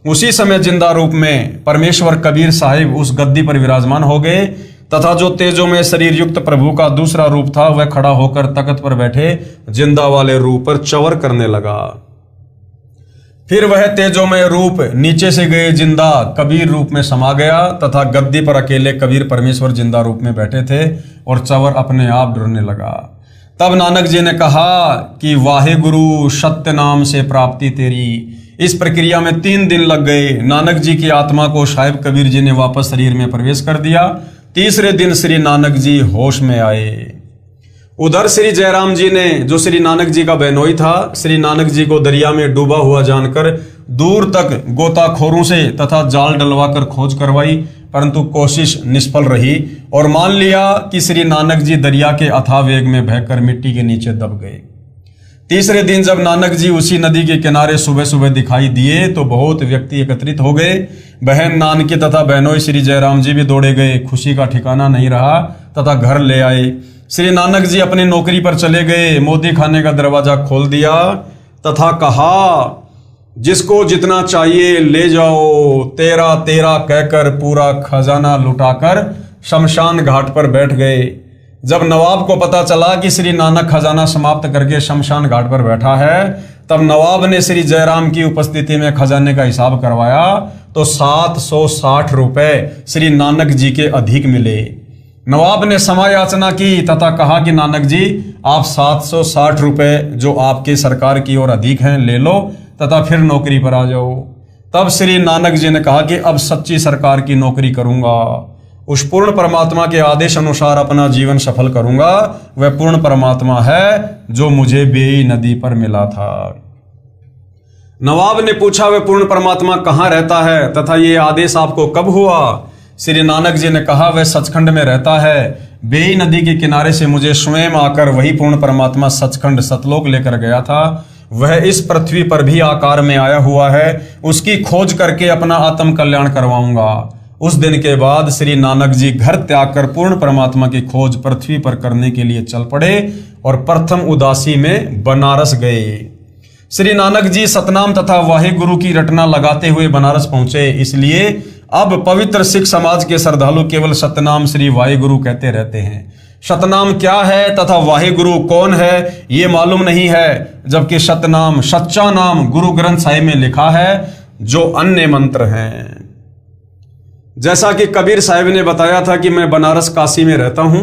उसी समय जिंदा रूप में परमेश्वर कबीर साहिब उस गद्दी पर विराजमान हो गए तथा जो तेजों में शरीर युक्त प्रभु का दूसरा रूप था वह खड़ा होकर तख्त पर बैठे जिंदा वाले रूप पर चवर करने लगा। फिर वह तेजोमय रूप नीचे से गए जिंदा कबीर रूप में समा गया तथा गद्दी पर अकेले कबीर परमेश्वर जिंदा रूप में बैठे थे और चवर अपने आप डरने लगा। तब नानक जी ने कहा कि वाहे गुरु सत्य नाम से प्राप्ति तेरी। इस प्रक्रिया में 3 दिन लग गए। नानक जी की आत्मा को साहिब कबीर जी ने वापस शरीर में प्रवेश कर दिया। तीसरे दिन श्री नानक जी होश में आए। उधर श्री जयराम जी ने, जो श्री नानक जी का बहनोई था, श्री नानक जी को दरिया में डूबा हुआ जानकर दूर तक गोताखोरों से तथा जाल डलवाकर खोज करवाई, परंतु कोशिश निष्फल रही और मान लिया कि श्री नानक जी दरिया के अथाह वेग में बहकर मिट्टी के नीचे दब गए। तीसरे दिन जब नानक जी उसी नदी के किनारे सुबह सुबह दिखाई दिए तो बहुत व्यक्ति एकत्रित हो गए। बहन नानकी तथा बहनोई श्री जयराम जी भी दौड़े गए। खुशी का ठिकाना नहीं रहा तथा घर ले आए। श्री नानक जी अपनी नौकरी पर चले गए। मोदी खाने का दरवाजा खोल दिया तथा कहा, जिसको जितना चाहिए ले जाओ। तेरा तेरा कहकर पूरा खजाना लुटाकर शमशान घाट पर बैठ गए। जब नवाब को पता चला कि श्री नानक खजाना समाप्त करके शमशान घाट पर बैठा है, तब नवाब ने श्री जयराम की उपस्थिति में खजाने का हिसाब करवाया तो 760 रुपए श्री नानक जी के अधिक मिले। नवाब ने क्षमा याचना की तथा कहा कि नानक जी, आप 760 रुपए जो आपके सरकार की ओर अधिक हैं ले लो तथा फिर नौकरी पर आ जाओ। तब श्री नानक जी ने कहा कि अब सच्ची सरकार की नौकरी करूंगा, उस पूर्ण परमात्मा के आदेश अनुसार अपना जीवन सफल करूंगा। वह पूर्ण परमात्मा है जो मुझे बेई नदी पर मिला था। नवाब ने पूछा, वह पूर्ण परमात्मा कहाँ रहता है तथा ये आदेश आपको कब हुआ? श्री नानक जी ने कहा, वह सचखंड में रहता है। बेई नदी के किनारे से मुझे स्वयं आकर वही पूर्ण परमात्मा सचखंड सतलोक लेकर गया था। वह इस पृथ्वी पर भी आकार में आया हुआ है। उसकी खोज करके अपना आत्म कल्याण करवाऊंगा। उस दिन के बाद श्री नानक जी घर त्याग कर पूर्ण परमात्मा की खोज पृथ्वी पर करने के लिए चल पड़े और प्रथम उदासी में बनारस गए। श्री नानक जी सतनाम तथा वाहे गुरु की रटना लगाते हुए बनारस पहुंचे। इसलिए अब पवित्र सिख समाज के श्रद्धालु केवल सतनाम श्री वाहे गुरु कहते रहते हैं। सतनाम क्या है तथा वाहे गुरु कौन है ये मालूम नहीं है, जबकि सतनाम सच्चा नाम गुरु ग्रंथ साहिब में लिखा है जो अन्य मंत्र हैं। जैसा कि कबीर साहिब ने बताया था कि मैं बनारस काशी में रहता हूं,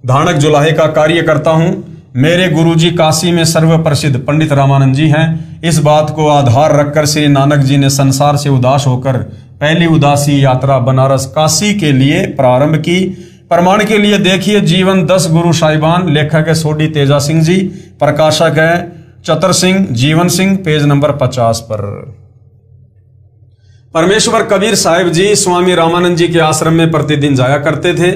धानक जुलाहे का कार्य करता हूं। मेरे गुरुजी काशी में सर्व प्रसिद्ध पंडित रामानंद जी हैं। इस बात को आधार रखकर श्री नानक जी ने संसार से उदास होकर पहली उदासी यात्रा बनारस काशी के लिए प्रारंभ की। प्रमाण के लिए देखिए जीवन 10 गुरु साहिबान। लेखक है सोडी तेजा सिंह जी, प्रकाशक है चतर सिंह जीवन सिंह, पेज नंबर 50 पर। परमेश्वर कबीर साहिब जी स्वामी रामानंद जी के आश्रम में प्रतिदिन जाया करते थे।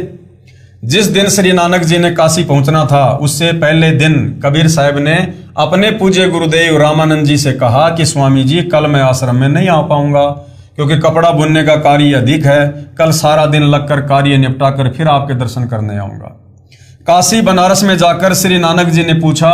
जिस दिन श्री नानक जी ने काशी पहुंचना था उससे पहले दिन कबीर साहब ने अपने पूज्य गुरुदेव रामानंद जी से कहा कि स्वामी जी कल मैं आश्रम में नहीं आ पाऊंगा क्योंकि कपड़ा बुनने का कार्य अधिक है, कल सारा दिन लगकर कार्य निपटा कर फिर आपके दर्शन करने आऊंगा। काशी बनारस में जाकर श्री नानक जी ने पूछा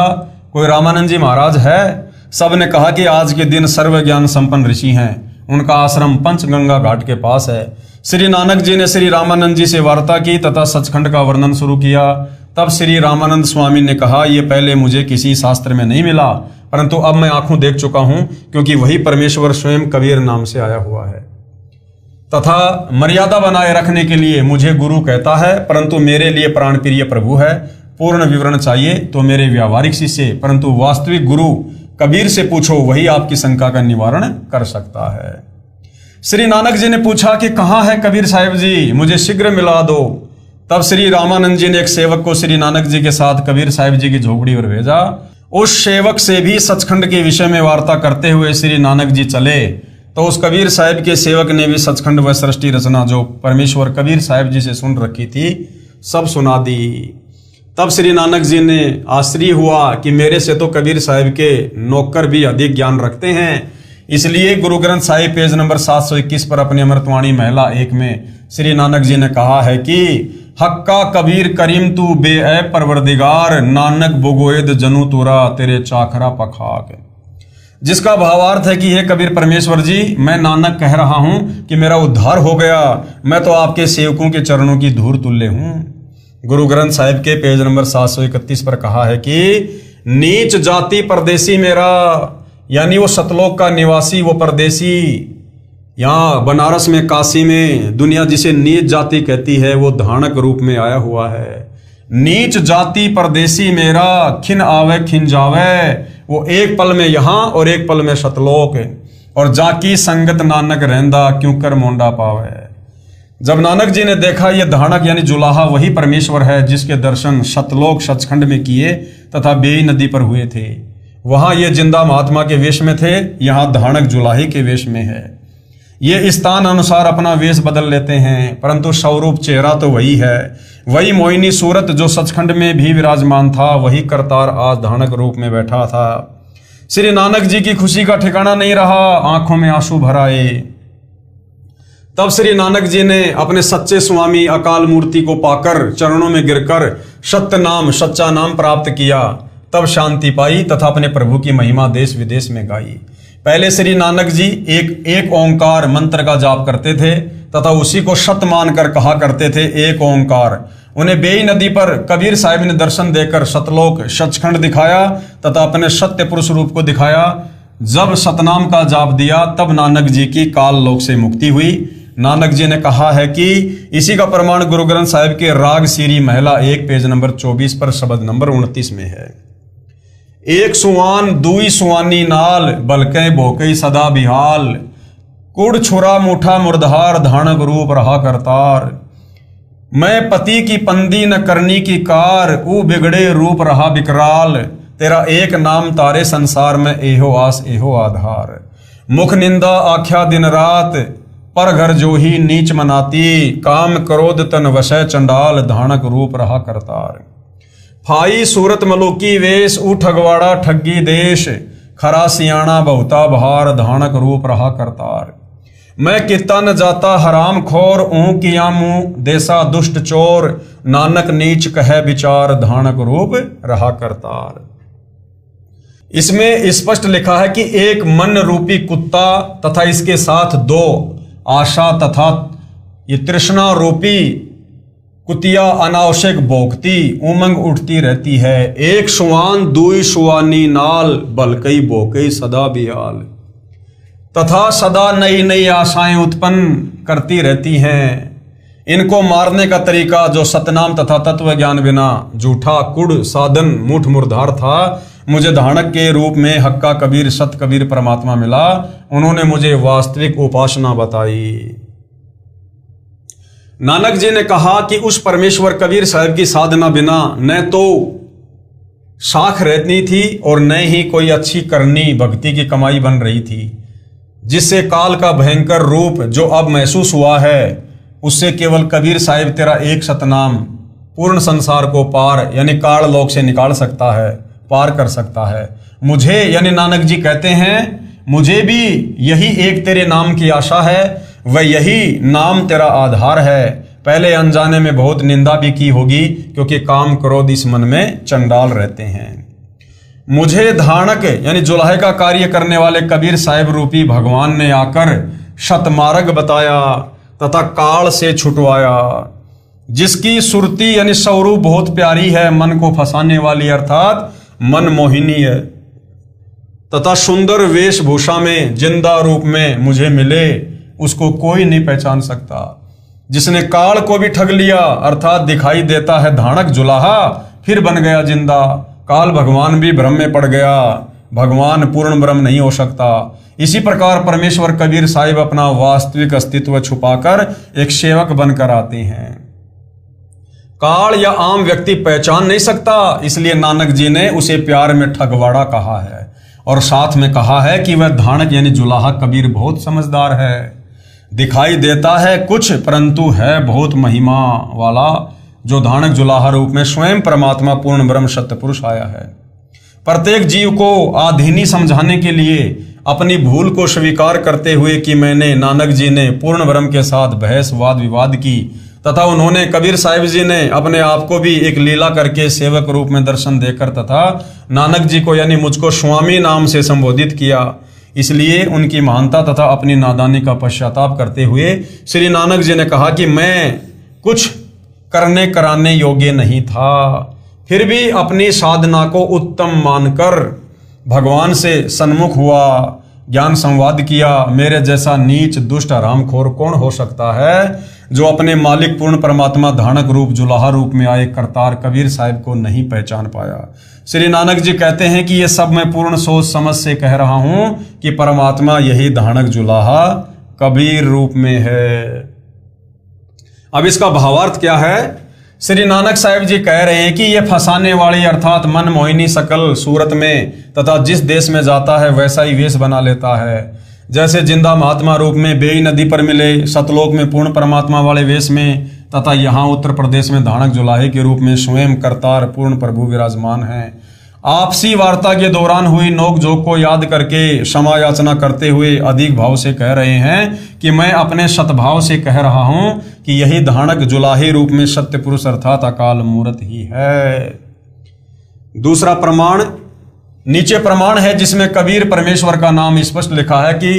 कोई रामानंद जी महाराज है? सब ने कहा कि आज के दिन सर्व ज्ञान संपन्न ऋषि हैं, उनका आश्रम पंचगंगा घाट के पास है। श्री नानक जी ने श्री रामानंद जी से वार्ता की तथा सचखंड का वर्णन शुरू किया। तब श्री रामानंद स्वामी ने कहा ये पहले मुझे किसी शास्त्र में नहीं मिला, परंतु अब मैं आंखों देख चुका हूं क्योंकि वही परमेश्वर स्वयं कबीर नाम से आया हुआ है तथा मर्यादा बनाए रखने के लिए मुझे गुरु कहता है, परंतु मेरे लिए प्राण प्रिय प्रभु है। पूर्ण विवरण चाहिए तो मेरे व्यावहारिक शिष्य परंतु वास्तविक गुरु कबीर से पूछो, वही आपकी शंका का निवारण कर सकता है। श्री नानक जी ने पूछा कि कहाँ है कबीर साहिब जी, मुझे शीघ्र मिला दो। तब श्री रामानंद जी ने एक सेवक को श्री नानक जी के साथ कबीर साहिब जी की झोपड़ी पर भेजा। उस सेवक से भी सचखंड के विषय में वार्ता करते हुए श्री नानक जी चले तो उस कबीर साहिब के सेवक ने भी सचखंड व सृष्टि रचना जो परमेश्वर कबीर साहिब जी से सुन रखी थी सब सुना दी। तब श्री नानक जी ने आश्चर्य हुआ कि मेरे से तो कबीर साहिब के नौकर भी अधिक ज्ञान रखते हैं। इसलिए गुरु ग्रंथ साहिब पेज नंबर 721 पर अपनी अमृतवाणी महिला 1 में श्री नानक जी ने कहा है कि हक्का कबीर करीम तू बे परवरदिगार, नानक बुगोएद जनु तुरा तेरे चाखरा पखाक। जिसका भावार्थ है कि हे कबीर परमेश्वर जी, मैं नानक कह रहा हूं कि मेरा उद्धार हो गया, मैं तो आपके सेवकों के चरणों की धूल तुल्य हूं। गुरु ग्रंथ साहिब के पेज नंबर 731 पर कहा है कि नीच जाति परदेसी मेरा, यानी वो सतलोक का निवासी, वो परदेसी यहाँ बनारस में काशी में दुनिया जिसे नीच जाति कहती है वो धानक रूप में आया हुआ है। नीच जाति परदेसी मेरा, खिन आवे खिन जावे, वो एक पल में यहाँ और एक पल में सतलोक, और जाकी संगत नानक रहंदा क्यों कर मोंडा पावे। जब नानक जी ने देखा ये धानक यानी जुलाहा वही परमेश्वर है जिसके दर्शन सतलोक सचखंड में किए तथा बेई नदी पर हुए थे, वहां ये जिंदा महात्मा के वेश में थे, यहाँ धानक जुलाही के वेश में है। ये स्थान अनुसार अपना वेश बदल लेते हैं परंतु स्वरूप चेहरा तो वही है। वही मोहिनी सूरत जो सचखंड में भी विराजमान था वही करतार आज धानक रूप में बैठा था। श्री नानक जी की खुशी का ठिकाना नहीं रहा, आंखों में आंसू भर आए। तब श्री नानक जी ने अपने सच्चे स्वामी अकाल मूर्ति को पाकर चरणों में गिरकर सत्य नाम सच्चा नाम प्राप्त किया, तब शांति पाई तथा अपने प्रभु की महिमा देश विदेश में गाई। पहले श्री नानक जी एक ओंकार मंत्र का जाप करते थे तथा उसी को सत्य मानकर कहा करते थे एक ओंकार। उन्हें बेई नदी पर कबीर साहिब ने दर्शन देकर सतलोक सचखंड दिखाया तथा अपने सत्य पुरुष रूप को दिखाया। जब सतनाम का जाप दिया तब नानक जी की काल लोक से मुक्ति हुई। नानक जी ने कहा है कि इसी का प्रमाण गुरु ग्रंथ साहिब के राग सीरी महिला 1 पेज नंबर 24 पर शब्द नंबर 29 में है। एक सुवान दुई सुवानी नाल, बलकै भोकई सदा बिहाल, कुड़ छुरा मुठा मुर्धार धानक रूप रहा करतार। मैं पति की पंदी न करनी की कार, ऊ बिगड़े रूप रहा विकराल, तेरा एक नाम तारे संसार में एहो आस एहो आधार। मुख निंदा आख्या दिन रात, पर घर जो ही नीच मनाती, काम क्रोध तन वशय चंडाल, धानक रूप रहा करतार। फाई सूरत मलुकी वेश, ऊ ठगवाड़ा ठगी देश, खरा सियाणा बहुता बहार, धानक रूप रहा करतार। मैं किता न जाता हराम खोर, ऊं किया मुंह देसा दुष्ट चोर, नानक नीच कहे विचार, धानक रूप रहा करतार। इसमें स्पष्ट लिखा है कि एक मन रूपी कुत्ता तथा इसके साथ 2 आशा तथा ये तृष्णा रूपी कुतिया अनावश्यक भोगती उमंग उठती रहती है। एक सुवान दुई सुवानी नाल, बलकई भोकई सदा बियाल, तथा सदा नई नई आशाएं उत्पन्न करती रहती हैं। इनको मारने का तरीका जो सतनाम तथा तत्व ज्ञान बिना झूठा कुड़ साधन मूठ मुर्धार था, मुझे धानक के रूप में हक्का कबीर सत कबीर परमात्मा मिला। उन्होंने मुझे वास्तविक उपासना बताई। नानक जी ने कहा कि उस परमेश्वर कबीर साहब की साधना बिना न तो साख रहती थी और न ही कोई अच्छी करनी भक्ति की कमाई बन रही थी, जिससे काल का भयंकर रूप जो अब महसूस हुआ है उससे केवल कबीर साहिब तेरा एक सतनाम पूर्ण संसार को पार यानी काल लोक से निकाल सकता है, पार कर सकता है। मुझे यानी नानक जी कहते हैं मुझे भी यही एक तेरे नाम की आशा है, वह यही नाम तेरा आधार है। पहले अनजाने में बहुत निंदा भी की होगी, क्योंकि काम क्रोध इस मन में चंडाल रहते हैं। मुझे धाणक यानी जुलाहे का कार्य करने वाले कबीर साहिब रूपी भगवान ने आकर शतमार्ग बताया तथा काल से छुटवाया। जिसकी सुरती यानी स्वरूप बहुत प्यारी है, मन को फंसाने वाली अर्थात मन मोहिनी है, तथा सुंदर वेशभूषा में जिंदा रूप में मुझे मिले, उसको कोई नहीं पहचान सकता। जिसने काल को भी ठग लिया अर्थात दिखाई देता है धाणक जुलाहा, फिर बन गया जिंदा। काल भगवान भी भ्रम में पड़ गया, भगवान पूर्ण ब्रह्म नहीं हो सकता। इसी प्रकार परमेश्वर कबीर साहिब अपना वास्तविक अस्तित्व छुपाकर एक सेवक बनकर आते हैं। काल या आम व्यक्ति पहचान नहीं सकता, इसलिए नानक जी ने उसे प्यार में ठगवाड़ा कहा है और साथ में कहा है कि वह धाणक यानी जुलाहा कबीर बहुत समझदार है। दिखाई देता है कुछ परंतु है बहुत महिमा वाला, जो धाणक जुलाहा रूप में स्वयं परमात्मा पूर्ण ब्रह्म सत्य पुरुष आया है। प्रत्येक जीव को आधीनी समझाने के लिए अपनी भूल को स्वीकार करते हुए कि मैंने नानक जी ने पूर्ण ब्रह्म के साथ बहस वाद विवाद की, तथा उन्होंने कबीर साहिब जी ने अपने आप को भी एक लीला करके सेवक रूप में दर्शन देकर तथा नानक जी को यानी मुझको स्वामी नाम से संबोधित किया। इसलिए उनकी महानता तथा अपनी नादानी का पश्चाताप करते हुए श्री नानक जी ने कहा कि मैं कुछ करने कराने योग्य नहीं था, फिर भी अपनी साधना को उत्तम मानकर भगवान से सन्मुख हुआ, ज्ञान संवाद किया। मेरे जैसा नीच दुष्ट हरामखोर कौन हो सकता है, जो अपने मालिक पूर्ण परमात्मा धाणक रूप जुलाहा रूप में आए करतार कबीर साहिब को नहीं पहचान पाया। श्री नानक जी कहते हैं कि ये सब मैं पूर्ण सोच समझ से कह रहा हूं कि परमात्मा यही धाणक जुलाहा कबीर रूप में है। अब इसका भावार्थ क्या है? श्री नानक साहिब जी कह रहे हैं कि ये फंसाने वाली अर्थात मन मोहिनी सकल सूरत में तथा जिस देश में जाता है वैसा ही वेश बना लेता है। जैसे जिंदा महात्मा रूप में बेई नदी पर मिले, सतलोक में पूर्ण परमात्मा वाले वेश में, तथा यहाँ उत्तर प्रदेश में धाणक जुलाहे के रूप में स्वयं करतार पूर्ण प्रभु विराजमान हैं। आपसी वार्ता के दौरान हुई नोकझोंक को याद करके क्षमा याचना करते हुए अधिक भाव से कह रहे हैं कि मैं अपने सतभाव से कह रहा हूं कि यही धाणक जुलाहे रूप में सत्य पुरुष अर्थात अकाल मूर्त ही है। दूसरा प्रमाण, नीचे प्रमाण है जिसमें कबीर परमेश्वर का नाम स्पष्ट लिखा है कि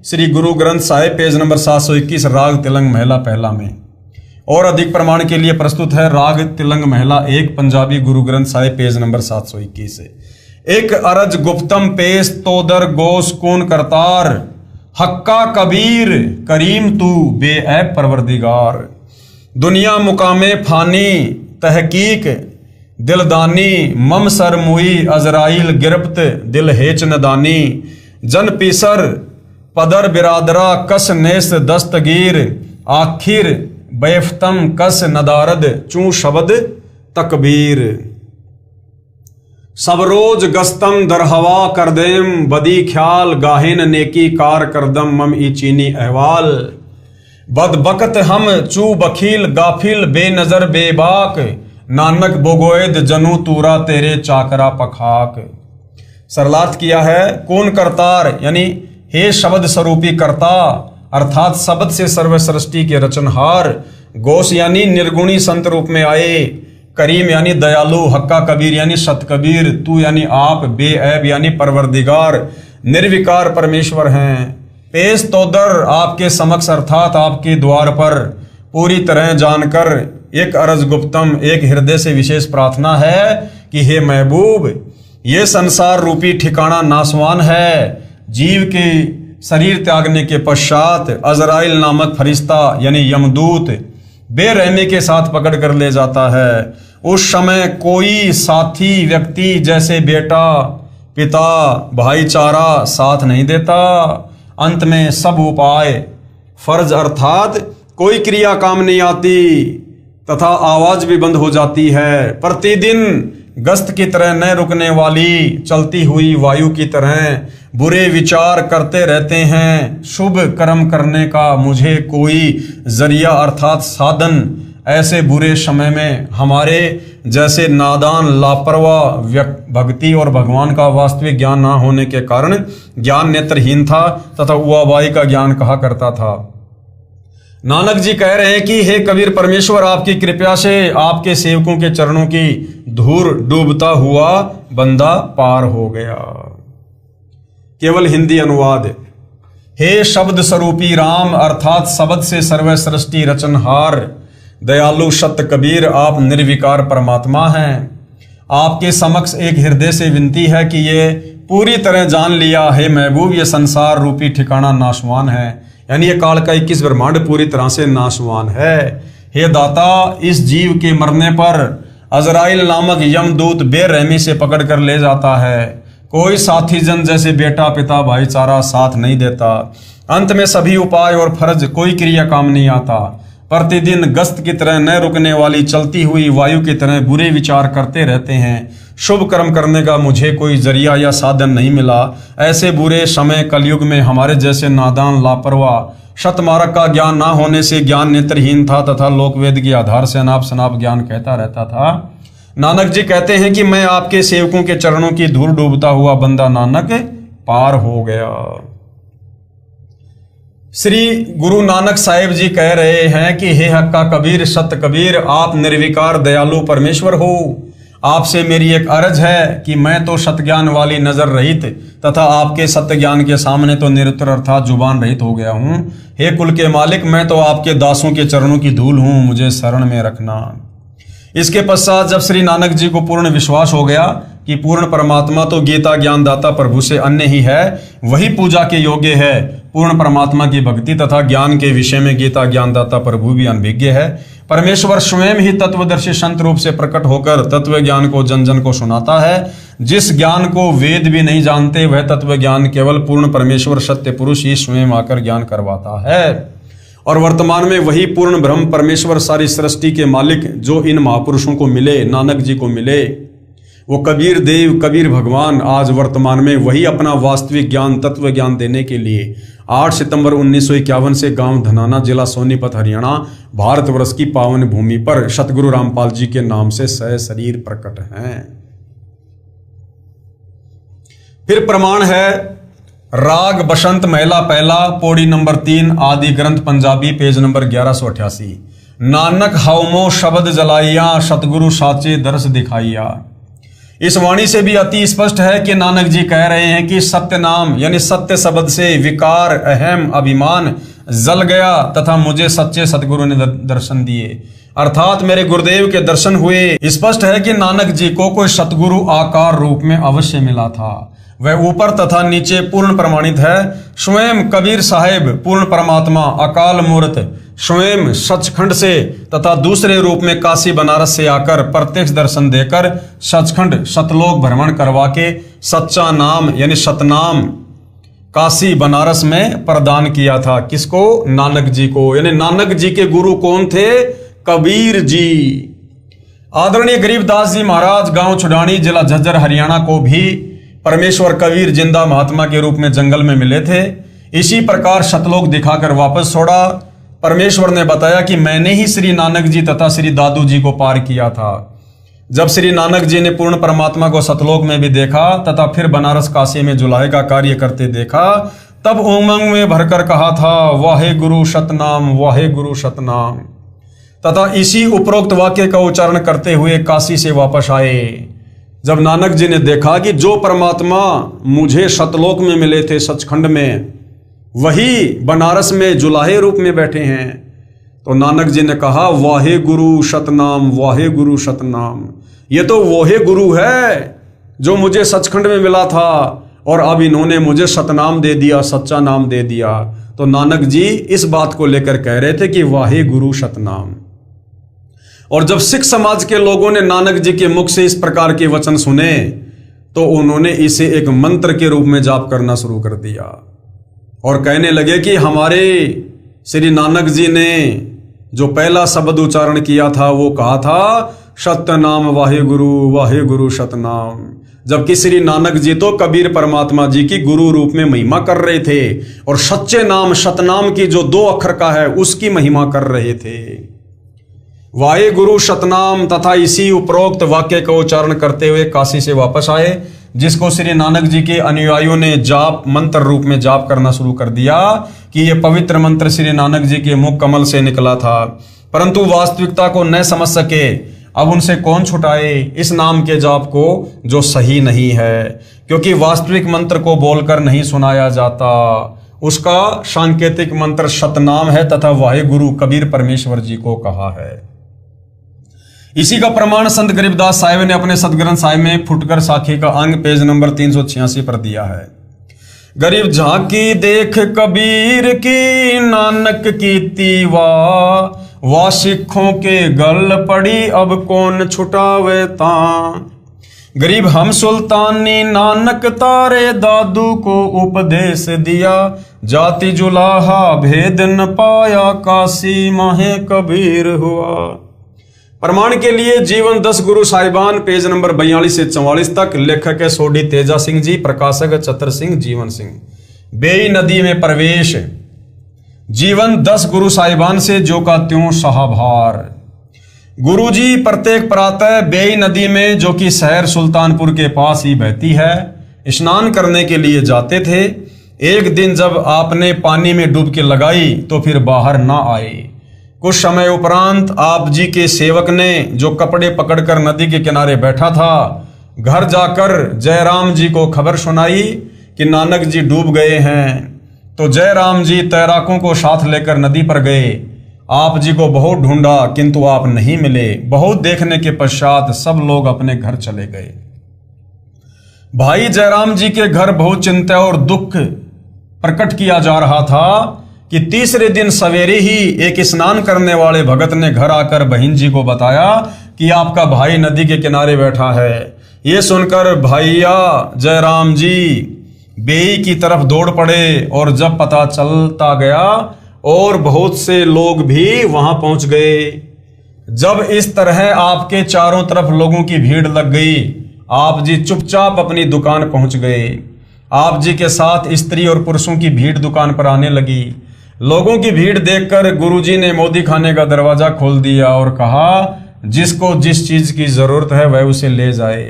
श्री गुरु ग्रंथ साहिब पेज नंबर 721 राग तिलंग महला पहला में। और अधिक प्रमाण के लिए प्रस्तुत है राग तिलंग महला 1 पंजाबी गुरु ग्रंथ साहिब पेज नंबर 721 से। एक अरज गुप्तम पेश तोदर गोस कौन करतार, हक्का कबीर करीम तू बेऐब परवरदिगार। दुनिया मुकामे फानी तहकीक दिलदानी, मम सर मुई अजराइल गिरफ्त दिल हेच नदानी। जन पीसर पदर बिरादरा कस नेस दस्तगीर, आखिर बैफ्तम कस नदारद चू शब्द तकबीर। सब रोज गस्तम दरहवा करदेम, बदी ख्याल गाहिन नेकी कार करदम मम ई चीनी अहवाल। बदबकत हम चू बखील गाफिल बेनजर बेबाक, नानक बोगोयद जनू तूरा तेरे चाकरा पखाक। सरलार्थ किया है कौन करतार यानी हे शब्द स्वरूपी कर्ता अर्थात शब्द से सर्व सृष्टि के रचनहार। गोस यानी निर्गुणी संत रूप में आए। करीम यानी दयालु। हक्का कबीर यानी सत कबीर। तू यानी आप। बेऐब यानी परवरदिगार निर्विकार परमेश्वर हैं। पेश तोदर आपके समक्ष अर्थात आपके द्वार पर पूरी तरह जानकर एक अरज गुप्तम एक हृदय से विशेष प्रार्थना है कि हे महबूब, ये संसार रूपी ठिकाना नासवान है। जीव के शरीर त्यागने के पश्चात अजराइल नामक फरिश्ता यानी यमदूत बेरहमी के साथ पकड़ कर ले जाता है। उस समय कोई साथी व्यक्ति जैसे बेटा, पिता, भाईचारा साथ नहीं देता। अंत में सब उपाय फर्ज अर्थात कोई क्रिया काम नहीं आती तथा आवाज भी बंद हो जाती है। प्रतिदिन गस्त की तरह न रुकने वाली चलती हुई वायु की तरह बुरे विचार करते रहते हैं। शुभ कर्म करने का मुझे कोई जरिया अर्थात साधन ऐसे बुरे समय में हमारे जैसे नादान लापरवाह भक्ति और भगवान का वास्तविक ज्ञान ना होने के कारण ज्ञान नेत्रहीन था तथा उआबाई का ज्ञान कहा करता था। नानक जी कह रहे हैं कि हे कबीर परमेश्वर, आपकी कृपा से आपके सेवकों के चरणों की धूल डूबता हुआ बंदा पार हो गया। केवल हिंदी अनुवाद। हे शब्द स्वरूपी राम अर्थात शब्द से सर्व सृष्टि रचनहार दयालु सत्य कबीर, आप निर्विकार परमात्मा हैं। आपके समक्ष एक हृदय से विनती है कि ये पूरी तरह जान लिया है महबूब, ये संसार रूपी ठिकाना नाशवान है, यानी ये काल का 21 ब्रह्मांड पूरी तरह से नाशवान है। हे दाता, इस जीव के मरने पर अजराइल नामक यमदूत बेरहमी से पकड़ कर ले जाता है। कोई साथी जन जैसे बेटा पिता भाईचारा साथ नहीं देता। अंत में सभी उपाय और फर्ज कोई क्रिया काम नहीं आता। प्रतिदिन गस्त की तरह न रुकने वाली चलती हुई वायु की तरह बुरे विचार करते रहते हैं। शुभ कर्म करने का मुझे कोई जरिया या साधन नहीं मिला। ऐसे बुरे समय कलयुग में हमारे जैसे नादान लापरवाह शतमार्ग का ज्ञान ना होने से ज्ञान नेत्रहीन था तथा लोकवेद के आधार से अनाप शनाप ज्ञान कहता रहता था। नानक जी कहते हैं कि मैं आपके सेवकों के चरणों की धूल डूबता हुआ बंदा नानक पार हो गया। श्री गुरु नानक साहिब जी कह रहे हैं कि हे हक्का कबीर सत्य कबीर, आप निर्विकार दयालु परमेश्वर हो। आपसे मेरी एक अर्ज है कि मैं तो सतज्ञान वाली नजर रहित तथा आपके सत्य ज्ञान के सामने तो निरुत्तर अर्थात जुबान रहित हो गया हूँ। हे कुल के मालिक, मैं तो आपके दासों के चरणों की धूल हूँ, मुझे शरण में रखना। इसके पश्चात जब श्री नानक जी को पूर्ण विश्वास हो गया कि पूर्ण परमात्मा तो गीता ज्ञानदाता प्रभु से अन्य ही है, वही पूजा के योग्य है। पूर्ण परमात्मा की भक्ति तथा ज्ञान के विषय में गीता ज्ञानदाता प्रभु भी अनभिज्ञ है। परमेश्वर स्वयं ही तत्वदर्शी संत रूप से प्रकट होकर तत्व ज्ञान को जन जन को सुनाता है। जिस ज्ञान को वेद भी नहीं जानते, वह तत्व ज्ञान केवल पूर्ण परमेश्वर सत्य पुरुष ही स्वयं आकर ज्ञान करवाता है। और वर्तमान में वही पूर्ण ब्रह्म परमेश्वर सारी सृष्टि के मालिक जो इन महापुरुषों को मिले, नानक जी को मिले, वो कबीर देव कबीर भगवान आज वर्तमान में वही अपना वास्तविक ज्ञान तत्व ज्ञान देने के लिए 8 सितंबर 1951 से गांव धनाना जिला सोनीपत हरियाणा भारतवर्ष की पावन भूमि पर सतगुरु रामपाल जी के नाम से सशरीर प्रकट हैं। फिर प्रमाण है राग बसंत महिला पहला पौड़ी नंबर 3 आदि ग्रंथ पंजाबी पेज नंबर 1188। नानक हवमो शब्द जलाइया सतगुरु साचे दर्श दिखाइया। इस वाणी से भी अति स्पष्ट है कि नानक जी कह रहे हैं कि सत्य नाम यानी सत्य शब्द से विकार अहम अभिमान जल गया तथा मुझे सच्चे सतगुरु ने दर्शन दिए, अर्थात मेरे गुरुदेव के दर्शन हुए। स्पष्ट है कि नानक जी को कोई सतगुरु आकार रूप में अवश्य मिला था। वह ऊपर तथा नीचे पूर्ण प्रमाणित है। स्वयं कबीर साहेब पूर्ण परमात्मा अकाल मूर्त स्वयं सचखंड से तथा दूसरे रूप में काशी बनारस से आकर प्रत्यक्ष दर्शन देकर सचखंड सतलोक भ्रमण करवा के सच्चा नाम यानी सतनाम काशी बनारस में प्रदान किया था। किसको? नानक जी को। यानी नानक जी के गुरु कौन थे? कबीर जी। आदरणीय गरीबदास जी महाराज गांव छुडानी जिला झज्जर हरियाणा को भी परमेश्वर कबीर जिंदा महात्मा के रूप में जंगल में मिले थे। इसी प्रकार सतलोक दिखाकर वापस छोड़ा। परमेश्वर ने बताया कि मैंने ही श्री नानक जी तथा श्री दादू जी को पार किया था। जब श्री नानक जी ने पूर्ण परमात्मा को सतलोक में भी देखा तथा फिर बनारस काशी में जुलाहे का कार्य करते देखा, तब उमंग में भरकर कहा था वाहे गुरु सतनाम वाहे गुरु सतनाम, तथा इसी उपरोक्त वाक्य का उच्चारण करते हुए काशी से वापस आए। जब नानक जी ने देखा कि जो परमात्मा मुझे सतलोक में मिले थे सचखंड में, वही बनारस में जुलाहे रूप में बैठे हैं, तो नानक जी ने कहा वाहे गुरु सतनाम वाहे गुरु सतनाम। ये तो वही गुरु है जो मुझे सचखंड में मिला था और अब इन्होंने मुझे सतनाम दे दिया, सच्चा नाम दे दिया। तो नानक जी इस बात को लेकर कह रहे थे कि वाहे गुरु सतनाम। और जब सिख समाज के लोगों ने नानक जी के मुख से इस प्रकार के वचन सुने तो उन्होंने इसे एक मंत्र के रूप में जाप करना शुरू कर दिया और कहने लगे कि हमारे श्री नानक जी ने जो पहला शब्द उच्चारण किया था वो कहा था सतनाम वाहे गुरु सतनाम, जबकि श्री नानक जी तो कबीर परमात्मा जी की गुरु रूप में महिमा कर रहे थे और सच्चे नाम सतनाम की जो 2 अक्षर का है उसकी महिमा कर रहे थे। वाहे गुरु सतनाम तथा इसी उपरोक्त वाक्य का उच्चारण करते हुए काशी से वापस आए, जिसको श्री नानक जी के अनुयायियों ने जाप मंत्र रूप में जाप करना शुरू कर दिया कि यह पवित्र मंत्र श्री नानक जी के मुख कमल से निकला था। परंतु वास्तविकता को न समझ सके। अब उनसे कौन छुटाए इस नाम के जाप को जो सही नहीं है, क्योंकि वास्तविक मंत्र को बोलकर नहीं सुनाया जाता। उसका सांकेतिक मंत्र सतनाम है तथा वाहे गुरु कबीर परमेश्वर जी को कहा है। इसी का प्रमाण संत गरीबदास साहिब ने अपने सतग्रंथ साहिब में फुटकर साखी का अंग पेज नंबर 386 पर दिया है। गरीब झांकी देख कबीर की नानक की तीवा, वा सिखों के गल पड़ी अब कौन छुटावे ता। गरीब हम सुल्तानी नानक तारे दादू को उपदेश दिया, जाति जुलाहा भेद न पाया काशी माहे कबीर हुआ। प्रमाण के लिए जीवन 10 गुरु साहिबान पेज नंबर 42 से 44 तक। लेखक है सोडी तेजा सिंह जी, प्रकाशक चतर सिंह जीवन सिंह। बेई नदी में प्रवेश। जीवन 10 गुरु साहिबान से जो का त्यों सहाभार। गुरु जी प्रत्येक प्रातः बेई नदी में, जो कि शहर सुल्तानपुर के पास ही बहती है, स्नान करने के लिए जाते थे। एक दिन जब आपने पानी में डुबकी लगाई तो फिर बाहर ना आए। कुछ समय उपरांत आप जी के सेवक ने, जो कपड़े पकड़कर नदी के किनारे बैठा था, घर जाकर जयराम जी को खबर सुनाई कि नानक जी डूब गए हैं। तो जयराम जी तैराकों को साथ लेकर नदी पर गए। आप जी को बहुत ढूंढा किंतु आप नहीं मिले। बहुत देखने के पश्चात सब लोग अपने घर चले गए। भाई जयराम जी के घर बहुत चिंता और दुख प्रकट किया जा रहा था कि तीसरे दिन सवेरे ही एक स्नान करने वाले भगत ने घर आकर बहन जी को बताया कि आपका भाई नदी के किनारे बैठा है। ये सुनकर भैया जयराम जी बेई की तरफ दौड़ पड़े और जब पता चलता गया और बहुत से लोग भी वहां पहुंच गए। जब इस तरह आपके चारों तरफ लोगों की भीड़ लग गई, आप जी चुपचाप अपनी दुकान पहुंच गए। आप जी के साथ स्त्री और पुरुषों की भीड़ दुकान पर आने लगी। लोगों की भीड़ देखकर गुरुजी ने मोदी खाने का दरवाजा खोल दिया और कहा, जिसको जिस चीज की जरूरत है वह उसे ले जाए।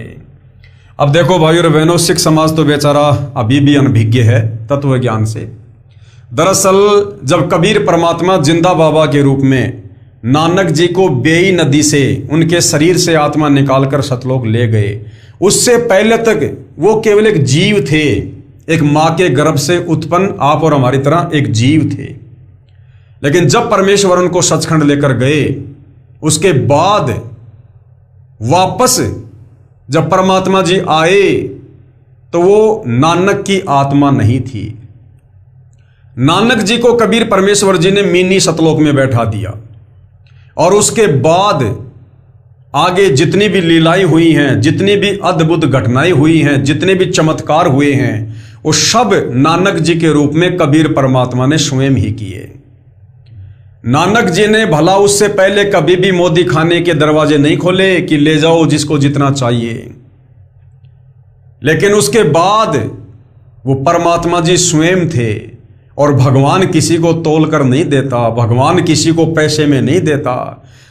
अब देखो भाई और बहनों, सिख समाज तो बेचारा अभी भी अनभिज्ञ है तत्व ज्ञान से। दरअसल जब कबीर परमात्मा जिंदा बाबा के रूप में नानक जी को बेई नदी से उनके शरीर से आत्मा निकालकर सतलोक ले गए, उससे पहले तक वो केवल एक जीव थे, एक मां के गर्भ से उत्पन्न आप और हमारी तरह एक जीव थे। लेकिन जब परमेश्वर उनको सचखंड लेकर गए, उसके बाद वापस जब परमात्मा जी आए तो वो नानक की आत्मा नहीं थी। नानक जी को कबीर परमेश्वर जी ने मिनी सतलोक में बैठा दिया और उसके बाद आगे जितनी भी लीलाएं हुई हैं, जितनी भी अद्भुत घटनाएं हुई हैं, जितने भी चमत्कार हुए हैं, वो सब नानक जी के रूप में कबीर परमात्मा ने स्वयं ही किए। नानक जी ने भला उससे पहले कभी भी मोदी खाने के दरवाजे नहीं खोले कि ले जाओ जिसको जितना चाहिए, लेकिन उसके बाद वो परमात्मा जी स्वयं थे। और भगवान किसी को तोल कर नहीं देता, भगवान किसी को पैसे में नहीं देता।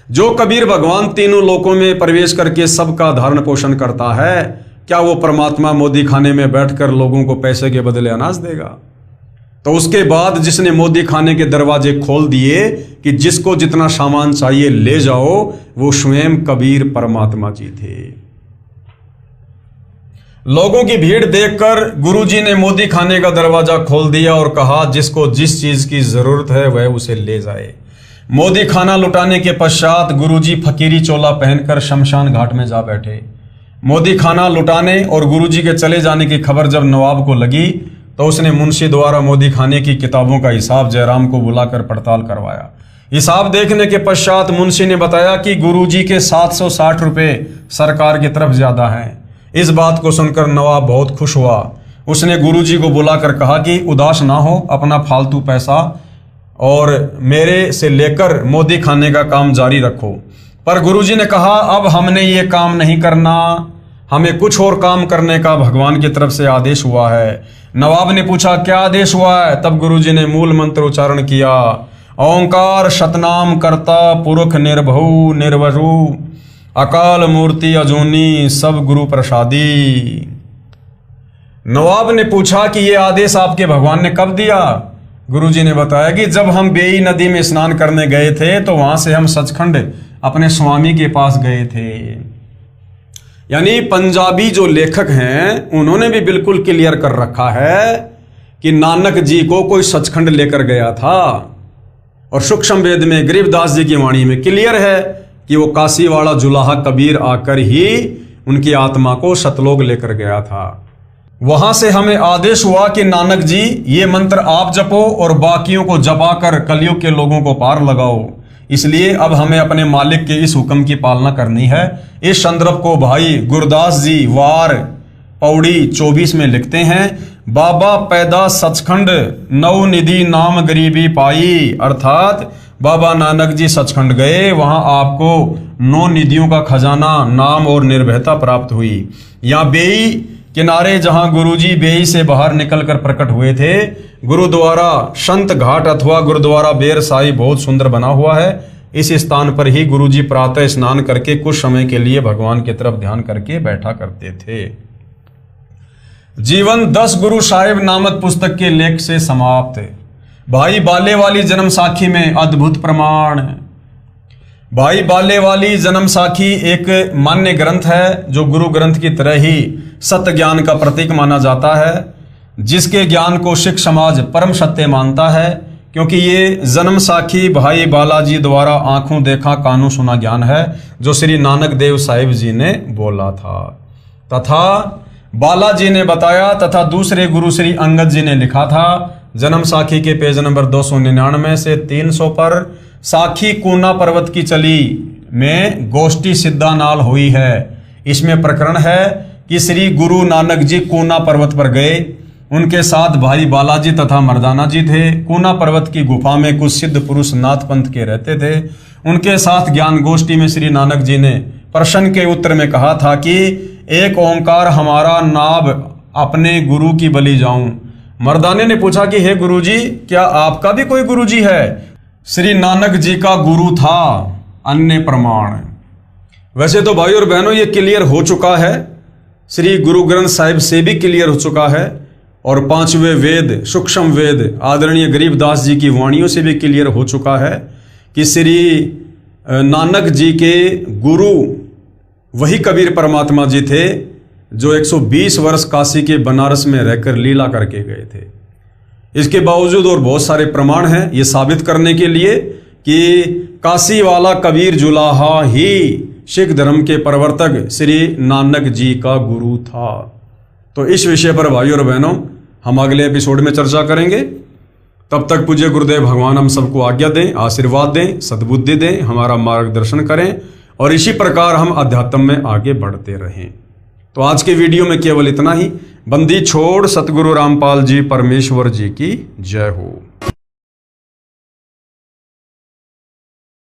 जो कबीर भगवान तीनों लोकों में प्रवेश करके सबका धारण पोषण करता है, क्या वो परमात्मा मोदी खाने में बैठकर लोगों को पैसे के बदले अनाज देगा? तो उसके बाद जिसने मोदी खाने के दरवाजे खोल दिए कि जिसको जितना सामान चाहिए ले जाओ, वो स्वयं कबीर परमात्मा जी थे। लोगों की भीड़ देखकर गुरुजी ने मोदी खाने का दरवाजा खोल दिया और कहा, जिसको जिस चीज की जरूरत है वह उसे ले जाए। मोदी खाना लुटाने के पश्चात गुरुजी फकीरी चोला पहनकर शमशान घाट में जा बैठे। मोदी खाना लुटाने और गुरुजी के चले जाने की खबर जब नवाब को लगी तो उसने मुंशी द्वारा मोदी खाने की किताबों का हिसाब जयराम को बुलाकर पड़ताल करवाया। हिसाब देखने के पश्चात मुंशी ने बताया कि गुरुजी के 760 रुपये सरकार की तरफ ज्यादा हैं। इस बात को सुनकर नवाब बहुत खुश हुआ। उसने गुरुजी को बुलाकर कहा कि उदास ना हो, अपना फालतू पैसा और मेरे से लेकर मोदी खाने का काम जारी रखो। पर गुरुजी ने कहा, अब हमने ये काम नहीं करना, हमें कुछ और काम करने का भगवान की तरफ से आदेश हुआ है। नवाब ने पूछा, क्या आदेश हुआ है? तब गुरुजी ने मूल मंत्र उच्चारण किया ओंकार सतनाम करता पुरख निर्भउ निर्वरु अकाल मूर्ति अजूनी सब गुरु प्रसादी। नवाब ने पूछा कि ये आदेश आपके भगवान ने कब दिया? गुरुजी ने बताया कि जब हम बेई नदी में स्नान करने गए थे तो वहां से हम सचखंड अपने स्वामी के पास गए थे। यानी पंजाबी जो लेखक हैं उन्होंने भी बिल्कुल क्लियर कर रखा है कि नानक जी को कोई सचखंड लेकर गया था। और सूक्ष्म वेद में गरीबदास जी की वाणी में क्लियर है कि वो काशी वाला जुलाहा कबीर आकर ही उनकी आत्मा को सतलोक लेकर गया था। वहां से हमें आदेश हुआ कि नानक जी ये मंत्र आप जपो और बाकियों को जपा कर कलयुग के लोगों को पार लगाओ। इसलिए अब हमें अपने मालिक के इस हुक्म की पालना करनी है। इस संदर्भ को भाई गुरदास जी वार पौड़ी 24 में लिखते हैं, बाबा पैदा सचखंड नौ निधि नाम गरीबी पाई। अर्थात बाबा नानक जी सचखंड गए, वहां आपको 9 निधियों का खजाना नाम और निर्भयता प्राप्त हुई। यहाँ बेई किनारे जहां गुरुजी बेई से बाहर निकलकर प्रकट हुए थे, गुरुद्वारा संत घाट अथवा गुरुद्वारा बेर साई बहुत सुंदर बना हुआ है। इस स्थान पर ही गुरुजी प्रातः स्नान करके कुछ समय के लिए भगवान की तरफ ध्यान करके बैठा करते थे। जीवन 10 गुरु साहिब नामक पुस्तक के लेख से समाप्त। भाई बाले वाली जन्म साखी में अद्भुत प्रमाण। भाई बाले वाली जन्म साखी एक मान्य ग्रंथ है जो गुरु ग्रंथ की तरह ही सत्य ज्ञान का प्रतीक माना जाता है, जिसके ज्ञान को सिख समाज परम सत्य मानता है, क्योंकि ये जन्म साखी भाई बालाजी द्वारा आंखों देखा कानों सुना ज्ञान है जो श्री नानक देव साहिब जी ने बोला था तथा बालाजी ने बताया तथा दूसरे गुरु श्री अंगद जी ने लिखा था। जन्म साखी के पेज नंबर 299 से 300 पर साखी कूना पर्वत की चली में गोष्ठी सिद्धानाल हुई है। इसमें प्रकरण है कि श्री गुरु नानक जी कूना पर्वत पर गए, उनके साथ भाई बालाजी तथा मर्दाना जी थे। कूना पर्वत की गुफा में कुछ सिद्ध पुरुष नाथ पंथ के रहते थे। उनके साथ ज्ञान गोष्ठी में श्री नानक जी ने प्रश्न के उत्तर में कहा था कि एक ओंकार हमारा नाभ अपने गुरु की बलि जाऊं। मर्दाने ने पूछा कि हे गुरुजी, क्या आपका भी कोई गुरुजी है? श्री नानक जी का गुरु था। अन्य प्रमाण। वैसे तो भाई और बहनों ये क्लियर हो चुका है, श्री गुरु ग्रंथ साहिब से भी क्लियर हो चुका है और 5वें वेद सूक्ष्म वेद आदरणीय गरीबदास जी की वाणियों से भी क्लियर हो चुका है कि श्री नानक जी के गुरु वही कबीर परमात्मा जी थे जो 120 वर्ष काशी के बनारस में रहकर लीला करके गए थे। इसके बावजूद और बहुत सारे प्रमाण हैं ये साबित करने के लिए कि काशी वाला कबीर जुलाहा ही सिख धर्म के प्रवर्तक श्री नानक जी का गुरु था। तो इस विषय पर भाइयों और बहनों हम अगले एपिसोड में चर्चा करेंगे। तब तक पूज्य गुरुदेव भगवान हम सबको आज्ञा दें, आशीर्वाद दें, सद्बुद्धि दें, हमारा मार्गदर्शन करें और इसी प्रकार हम अध्यात्म में आगे बढ़ते रहें। तो आज के वीडियो में केवल इतना ही। बंदी छोड़ सतगुरु रामपाल जी परमेश्वर जी की जय हो।